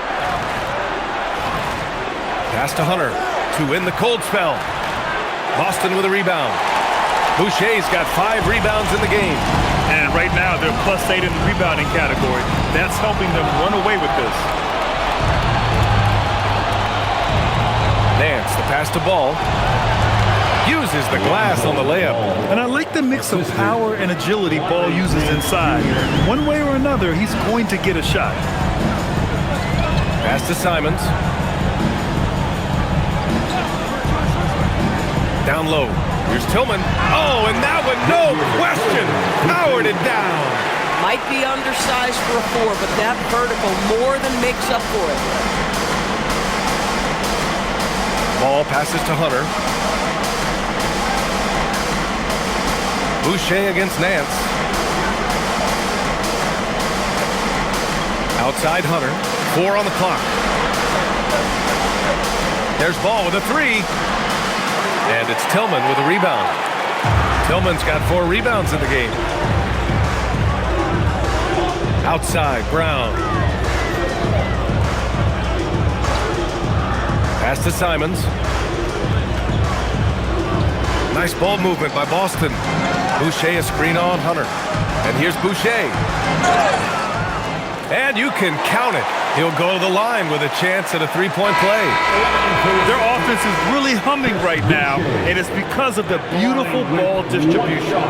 Pass to Hunter to win the cold spell. Boston with a rebound. Boucher's got 5 rebounds in the game. And right now they're +8 in the rebounding category. That's helping them run away with this. Nance, the pass to Ball. Uses the glass on the layup. And I like the mix of power and agility Ball uses inside. One way or another, he's going to get a shot. Pass to Simons. Down low. Here's Tillman. Oh, and that one, no question, powered it down. Might be undersized for a 4, but that vertical more than makes up for it. Ball passes to Hunter. Boucher against Nance. Outside Hunter. 4 on the clock. There's Ball with a 3. And it's Tillman with a rebound. Tillman's got 4 rebounds in the game. Outside, Brown. Pass to Simons. Nice ball movement by Boston. Boucher a screen on Hunter. And here's Boucher. And you can count it. He'll go to the line with a chance at a 3-point play. Their offense is really humming right now, and it's because of the beautiful ball distribution.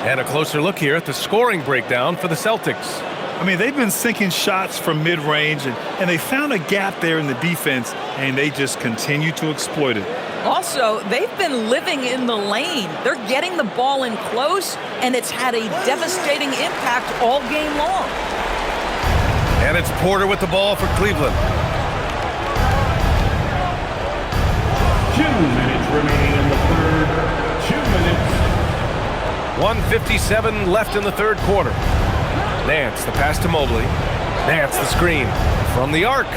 And a closer look here at the scoring breakdown for the Celtics. I mean, they've been sinking shots from mid-range, and they found a gap there in the defense, and they just continue to exploit it. Also, they've been living in the lane. They're getting the ball in close, and it's had a devastating impact all game long. And it's Porter with the ball for Cleveland. 2 minutes remaining in the third. 2 minutes. 1:57 left in the third quarter. Nance, the pass to Mobley. Nance, the screen from the arc.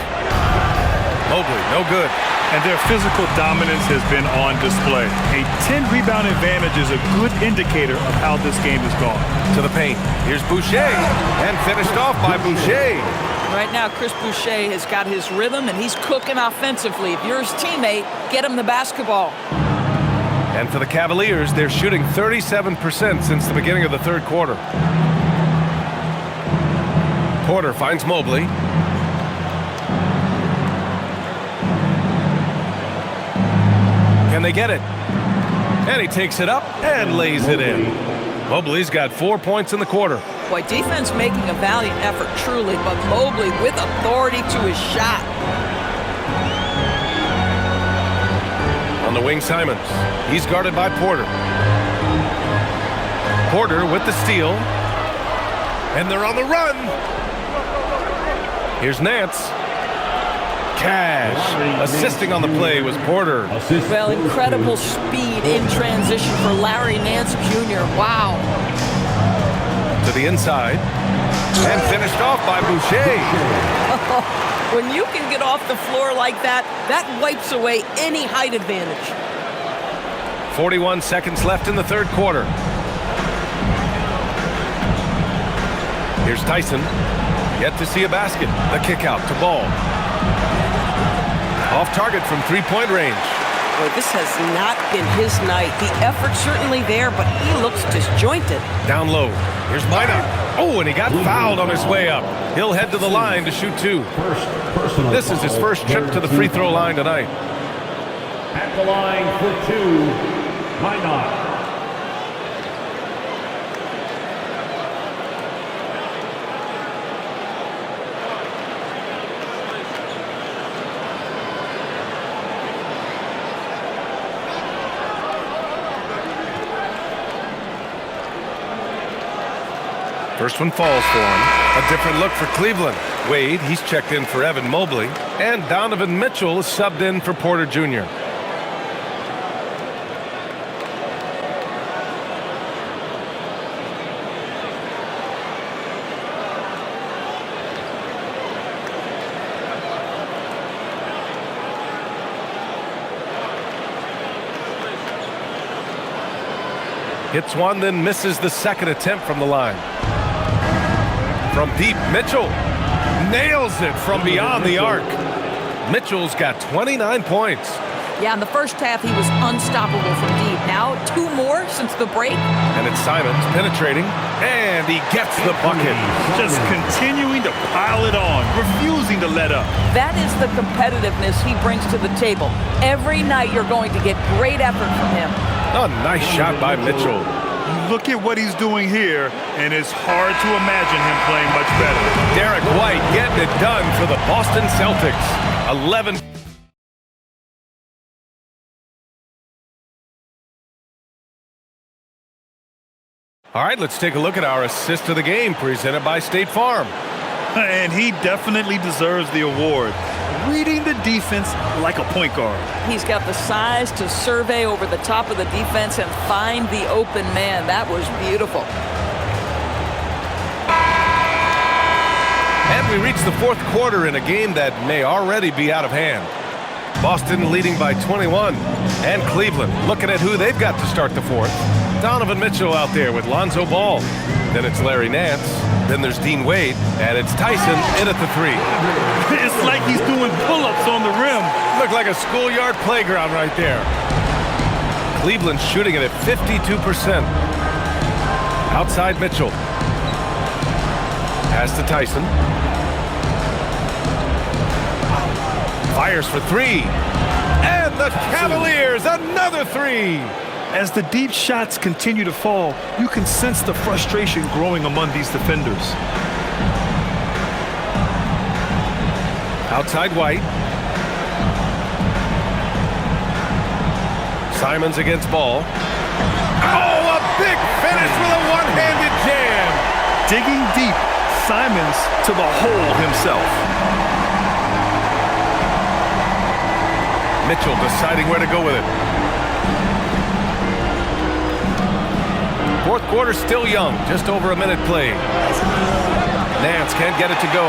Mobley, no good. And their physical dominance has been on display. A 10-rebound advantage is a good indicator of how this game has gone. To the paint. Here's Boucher, and finished off by Boucher. Right now, Chris Boucher has got his rhythm, and he's cooking offensively. If you're his teammate, get him the basketball. And for the Cavaliers, they're shooting 37% since the beginning of the third quarter. Porter finds Mobley. Can they get it? And he takes it up and lays it in. Mobley's got 4 points in the quarter. Boy, defense making a valiant effort, truly, but Mobley with authority to his shot. On the wing, Simons. He's guarded by Porter. Porter with the steal. And they're on the run. Here's Nance. Cash. Assisting on the play was Porter. Well, incredible speed in transition for Larry Nance Jr. Wow. To the inside. And finished off by Boucher. When you can get off the floor like that, that wipes away any height advantage. 41 seconds left in the third quarter. Here's Tyson. Yet to see a basket. The kick out to Ball. Off target from three-point range. Boy, this has not been his night. The effort's certainly there, but he looks disjointed. Down low. Here's Minot. Oh, and he got fouled on his way up. He'll head to the line to shoot two. This is his first trip to the free throw line tonight. At the line for two, Minot. First one falls for him. A different look for Cleveland. Wade, he's checked in for Evan Mobley. And Donovan Mitchell is subbed in for Porter Jr. Hits one, then misses the second attempt from the line. From deep, Mitchell nails it from beyond the arc. Mitchell's got 29 points. Yeah, in the first half, he was unstoppable from deep. Now, two more since the break. And it's Simons penetrating, and he gets the bucket. Just continuing to pile it on, refusing to let up. That is the competitiveness he brings to the table. Every night, you're going to get great effort from him. A nice shot by Mitchell. Look at what he's doing here, and it's hard to imagine him playing much better. Derek White getting it done for the Boston Celtics. 11. All right, let's take a look at our assist of the game presented by State Farm. And he definitely deserves the award. Reading the defense like a point guard. He's got the size to survey over the top of the defense and find the open man. That was beautiful. And we reach the fourth quarter in a game that may already be out of hand. Boston leading by 21. And Cleveland looking at who they've got to start the fourth. Donovan Mitchell out there with Lonzo Ball. Then it's Larry Nance. Then there's Dean Wade. And it's Tyson in at the three. It's like he's doing pull-ups on the rim. Looked like a schoolyard playground right there. Cleveland shooting it at 52%. Outside Mitchell. Pass to Tyson. Fires for three. And the Cavaliers, another three. As the deep shots continue to fall, you can sense the frustration growing among these defenders. Outside White. Simons against Ball. Oh, a big finish with a one-handed jam. Digging deep, Simons to the hole himself. Mitchell deciding where to go with it. Fourth quarter still young, just over a minute played. Nance can't get it to go.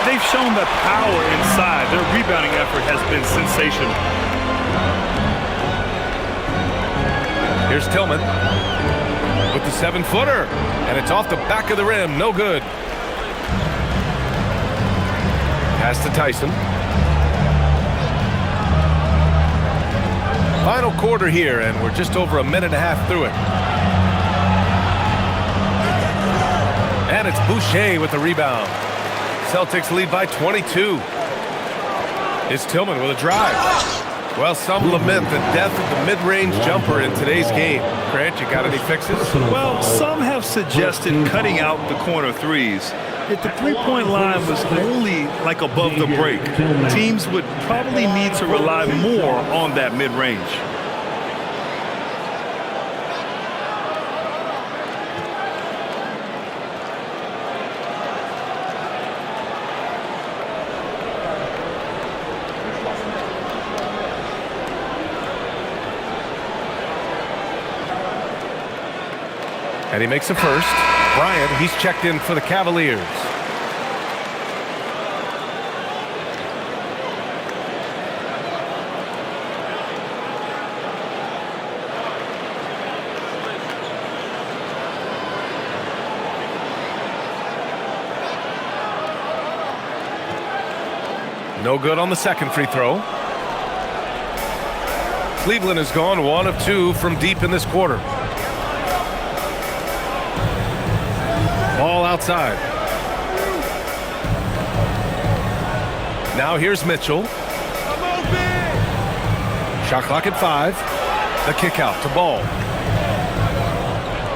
They've shown that power inside. Their rebounding effort has been sensational. Here's Tillman with the 7-footer, and it's off the back of the rim. No good. Pass to Tyson. Final quarter here, and we're just over a minute and a half through it. And it's Boucher with the rebound. Celtics lead by 22. It's Tillman with a drive. Well, some lament the death of the mid-range jumper in today's game. Grant, you got any fixes? Well, some have suggested cutting out the corner threes. If the three-point line was only like above the break, teams would probably need to rely more on that mid-range. And he makes a first. Bryant, he's checked in for the Cavaliers. No good on the second free throw. Cleveland has gone 1 of 2 from deep in this quarter. Ball outside. Now here's Mitchell. Shot clock at 5. The kick out to Ball.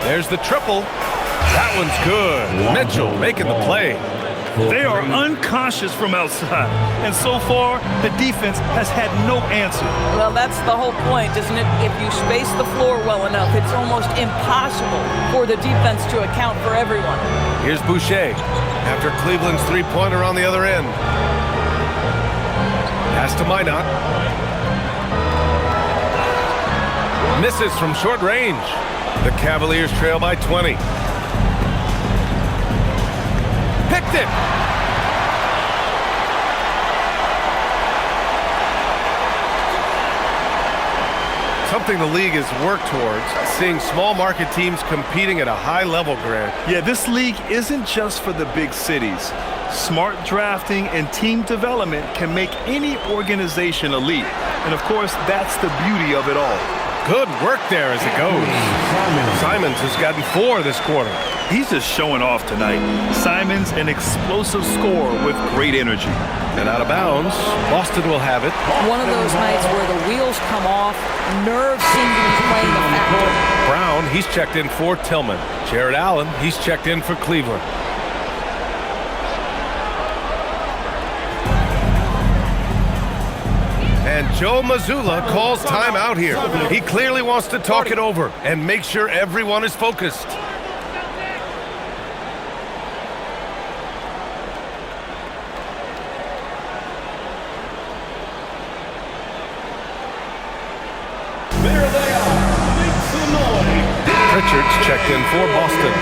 There's the triple. That one's good. Mitchell making the play. They are unconscious from outside, and so far the defense has had no answer. Well, that's the whole point, isn't it? If you space the floor well enough, it's almost impossible for the defense to account for everyone. Here's Boucher after Cleveland's three-pointer on the other end. Pass to Minot. Misses from short range. The Cavaliers trail by 20. Picked it. Something the league has worked towards, seeing small market teams competing at a high level, Grant. Yeah, this league isn't just for the big cities. Smart drafting and team development can make any organization elite. And of course, that's the beauty of it all. Good work there as it goes. Simons has gotten 4 this quarter. He's just showing off tonight. Simons, an explosive scorer with great energy. And out of bounds, Boston will have it. One of those nights where the wheels come off, nerves seem to be playing a factor. Brown, he's checked in for Tillman. Jared Allen, he's checked in for Cleveland. And Joe Mazzulla calls timeout here. He clearly wants to talk it over and make sure everyone is focused. There they are. Make some noise. Pritchard's checked in for Boston.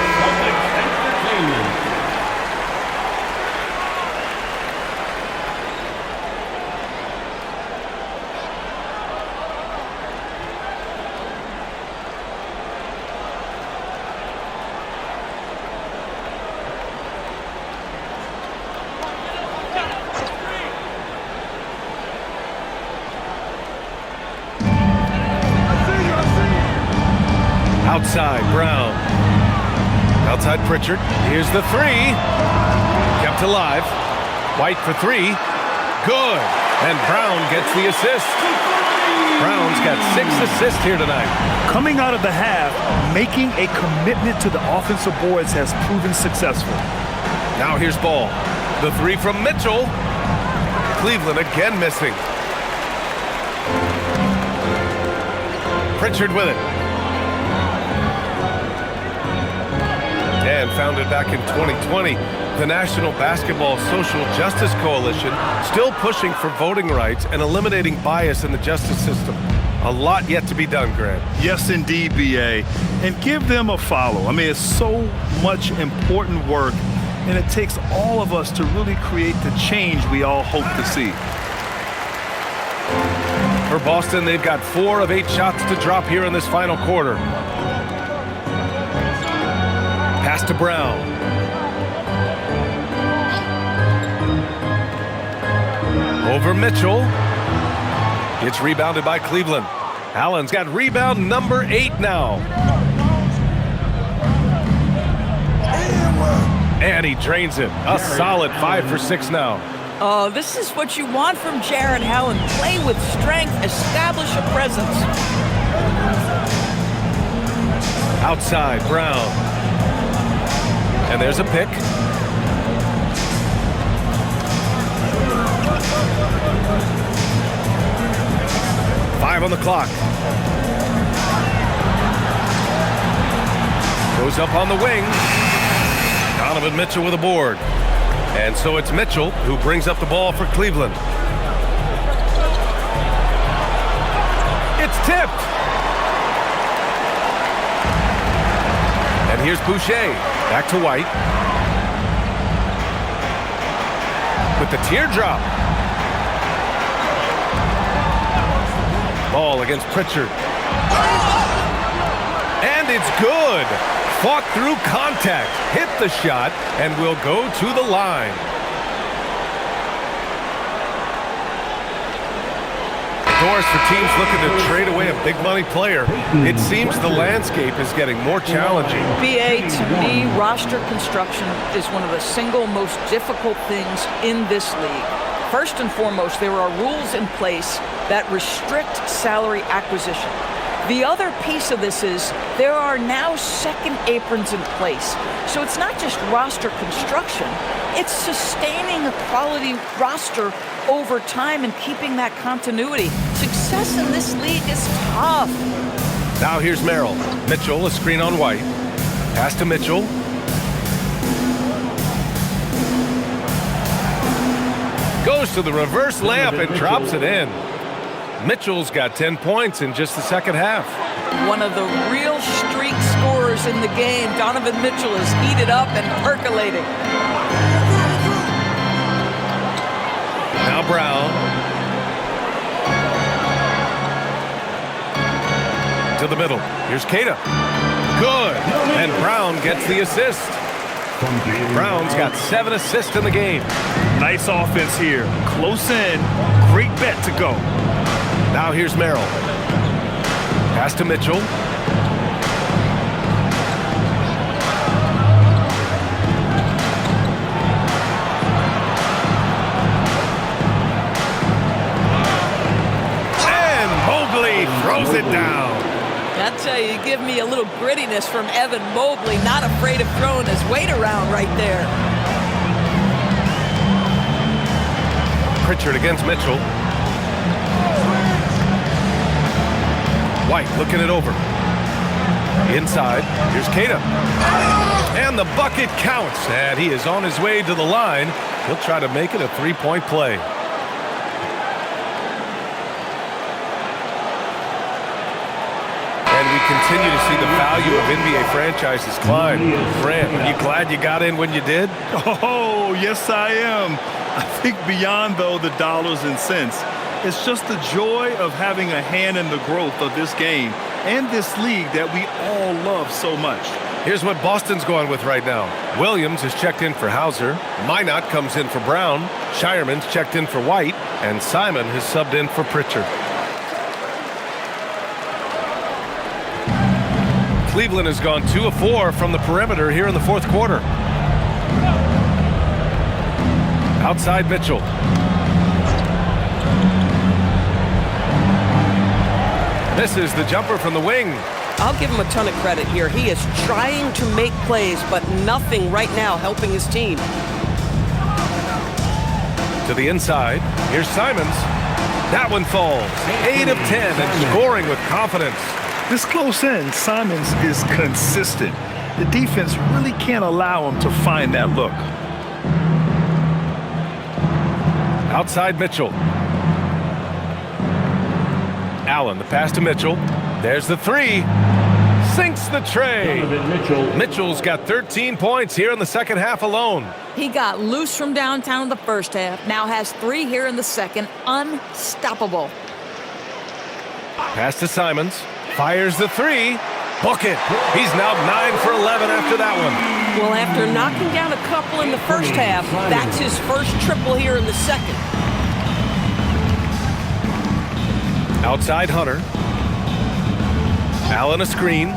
Outside, Brown. Outside, Pritchard. Here's the 3. Kept alive. White for 3. Good. And Brown gets the assist. Brown's got 6 assists here tonight. Coming out of the half, making a commitment to the offensive boards has proven successful. Now here's Ball. The 3 from Mitchell. Cleveland again missing. Pritchard with it. And founded back in 2020, the National Basketball Social Justice Coalition still pushing for voting rights and eliminating bias in the justice system. A lot yet to be done, Grant. Yes, indeed, B.A. And give them a follow. I mean, it's so much important work, and it takes all of us to really create the change we all hope to see. For Boston, they've got 4 of 8 shots to drop here in this final quarter. Pass to Brown. Over Mitchell. It's rebounded by Cleveland. Allen's got rebound number 8 now. And he drains it. A solid 5 for 6 now. Oh, this is what you want from Jarrett Allen. Play with strength, establish a presence. Outside, Brown. And there's a pick. Five on the clock. Goes up on the wing. Donovan Mitchell with a board. And so it's Mitchell who brings up the ball for Cleveland. It's tipped. And here's Boucher. Back to White. With the teardrop. Ball against Pritchard. And it's good. Fought through contact. Hit the shot and will go to the line. Doors for teams looking to trade away a big money player. It seems the landscape is getting more challenging. BA, to me, roster construction is one of the single most difficult things in this league. First and foremost, there are rules in place that restrict salary acquisition. The other piece of this is there are now second aprons in place. So it's not just roster construction, it's sustaining a quality roster over time and keeping that continuity. Success in this league is tough. Now here's Merrill. Mitchell, a screen on White. Pass to Mitchell. Goes to the reverse layup and drops it in. Mitchell's got 10 points in just the second half. One of the real streak scorers in the game. Donovan Mitchell is heated up and percolating. Now Brown. To the middle. Here's Kata. Good. And Brown gets the assist. Brown's got 7 assists in the game. Nice offense here. Close in. Great bet to go. Now here's Merrill. Pass to Mitchell. And Mobley throws it down. I tell you, you give me a little grittiness from Evan Mobley, not afraid of throwing his weight around right there. Pritchard against Mitchell. White looking it over. Inside, here's Kata. And the bucket counts, and he is on his way to the line. He'll try to make it a three-point play. And we continue to see the value of NBA franchises climb. Grant, are you glad you got in when you did? Oh, yes, I am. I think beyond, though, the dollars and cents, it's just the joy of having a hand in the growth of this game and this league that we all love so much. Here's what Boston's going with right now. Williams is checked in for Hauser. Minot comes in for Brown. Shireman's checked in for White. And Simon has subbed in for Pritchard. Cleveland has gone 2 of 4 from the perimeter here in the fourth quarter. Outside Mitchell. Misses the jumper from the wing. I'll give him a ton of credit here. He is trying to make plays, but nothing right now helping his team. To the inside. Here's Simons. That one falls. 8 of 10 and scoring with confidence. This close in, Simons is consistent. The defense really can't allow him to find that look. Outside Mitchell. Allen, the pass to Mitchell. There's the three. Sinks the tray. Mitchell's got 13 points here in the second half alone. He got loose from downtown in the first half. Now has 3 here in the second. Unstoppable. Pass to Simons. Fires the three. Book it. He's now 9 for 11 after that one. Well, after knocking down a couple in the first half, that's his first triple here in the second. Outside Hunter. Allen a screen.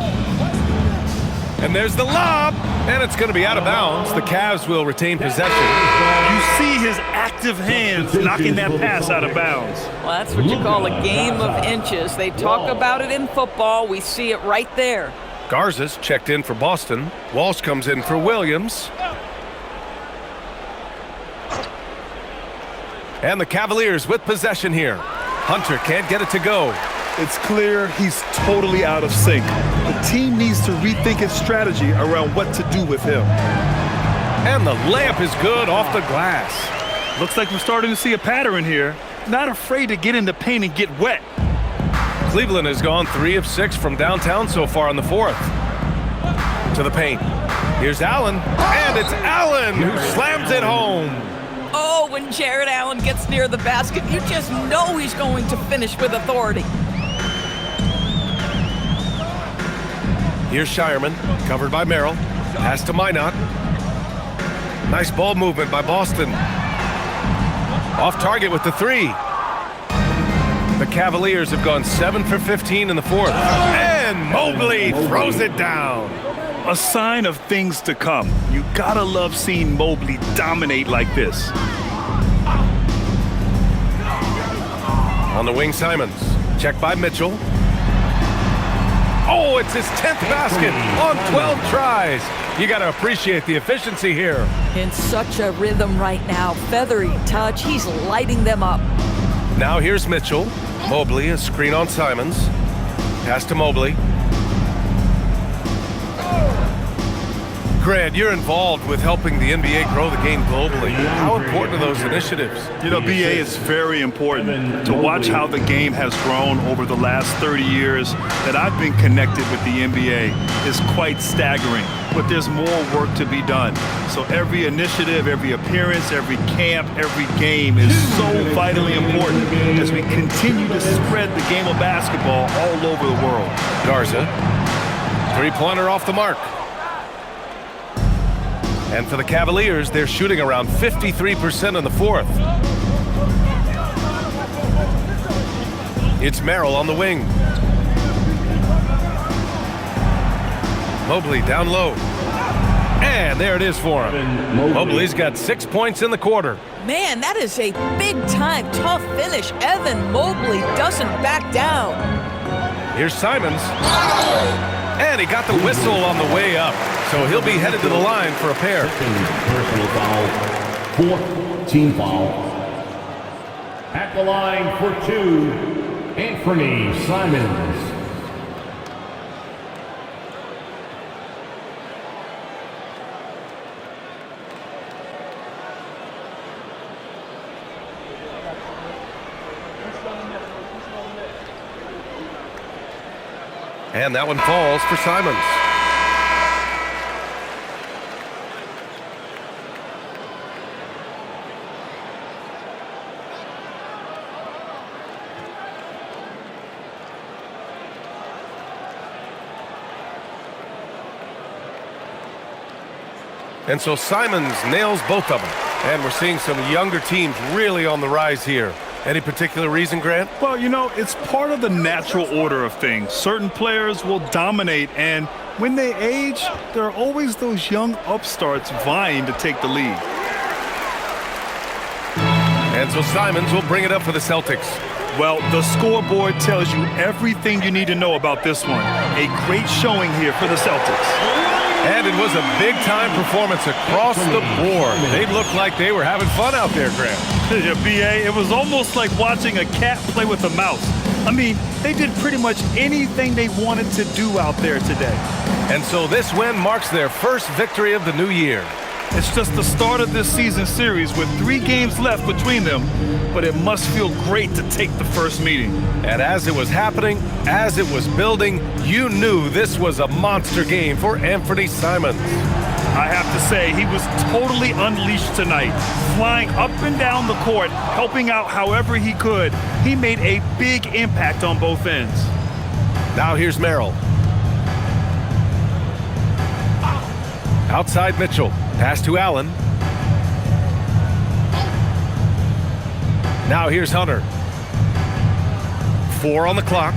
And there's the lob. And it's going to be out of bounds. The Cavs will retain possession. You see his active hands knocking that pass out of bounds. Well, that's what you call a game of inches. They talk about it in football. We see it right there. Garza's checked in for Boston. Walsh comes in for Williams. And the Cavaliers with possession here. Hunter can't get it to go. It's clear he's totally out of sync. The team needs to rethink its strategy around what to do with him. And the layup is good off the glass. Looks like we're starting to see a pattern here. Not afraid to get in the paint and get wet. Cleveland has gone 3 of 6 from downtown so far in the fourth. To the paint. Here's Allen. And it's Allen who slams it home. Oh, when Jared Allen gets near the basket, you just know he's going to finish with authority. Here's Shireman, covered by Merrill. Pass to Minot. Nice ball movement by Boston. Off target with the three. The Cavaliers have gone 7 for 15 in the fourth. And Mobley throws it down. A sign of things to come. You gotta love seeing Mobley dominate like this. On the wing, Simons. Checked by Mitchell. Oh, it's his 10th basket on 12 tries. You got to appreciate the efficiency here. In such a rhythm right now. Feathery touch. He's lighting them up. Now here's Mitchell. Mobley, a screen on Simons. Pass to Mobley. Grant, you're involved with helping the NBA grow the game globally. How important are those initiatives? You know, BA, is very important to watch how the game has grown over the last 30 years that I've been connected with the NBA is quite staggering, but there's more work to be done. So every initiative, every appearance, every camp, every game is so vitally important as we continue to spread the game of basketball all over the world. Garza, three-pointer off the mark. And for the Cavaliers, they're shooting around 53% in the fourth. It's Merrill on the wing. Mobley down low. And there it is for him. Mobley's got 6 points in the quarter. Man, that is a big-time tough finish. Evan Mobley doesn't back down. Here's Simons. And he got the whistle on the way up. So he'll be headed to the line for a pair. Personal foul. 4th team foul. At the line for 2, Anthony Simons. And that one falls for Simons. And so Simons nails both of them. And we're seeing some younger teams really on the rise here. Any particular reason, Grant? Well, you know, it's part of the natural order of things. Certain players will dominate, and when they age, there are always those young upstarts vying to take the lead. And so Simons will bring it up for the Celtics. Well, the scoreboard tells you everything you need to know about this one. A great showing here for the Celtics. And it was a big-time performance across the board. They looked like they were having fun out there, Graham. Yeah, B.A., it was almost like watching a cat play with a mouse. I mean, they did pretty much anything they wanted to do out there today. And so this win marks their first victory of the new year. It's just the start of this season series with 3 games left between them, but it must feel great to take the first meeting. And as it was happening, as it was building, you knew this was a monster game for Anthony Simons. I have to say, he was totally unleashed tonight, flying up and down the court, helping out however he could. He made a big impact on both ends. Now here's Merrill. Outside Mitchell. Pass to Allen. Now here's Hunter. 4 on the clock.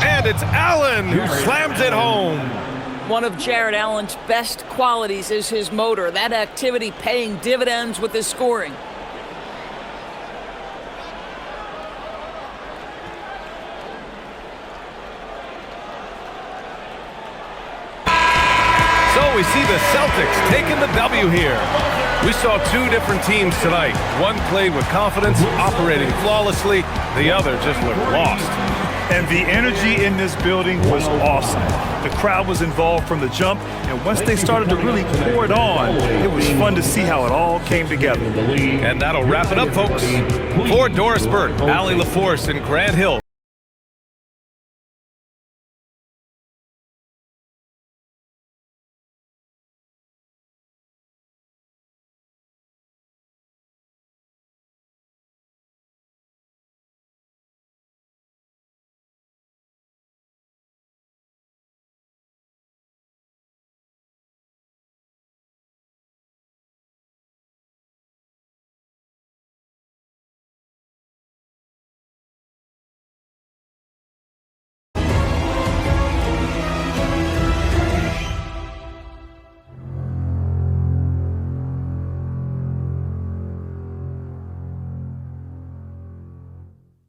And it's Allen who slams it home. One of Jared Allen's best qualities is his motor. That activity paying dividends with his scoring. So we see the Celtics taking the W here. We saw 2 different teams tonight. One played with confidence, operating flawlessly. The other just looked lost. And the energy in this building was awesome. The crowd was involved from the jump, and once they started to really pour it on, it was fun to see how it all came together. And that'll wrap it up, folks. For Doris Burke, Allie LaForce, and Grant Hill,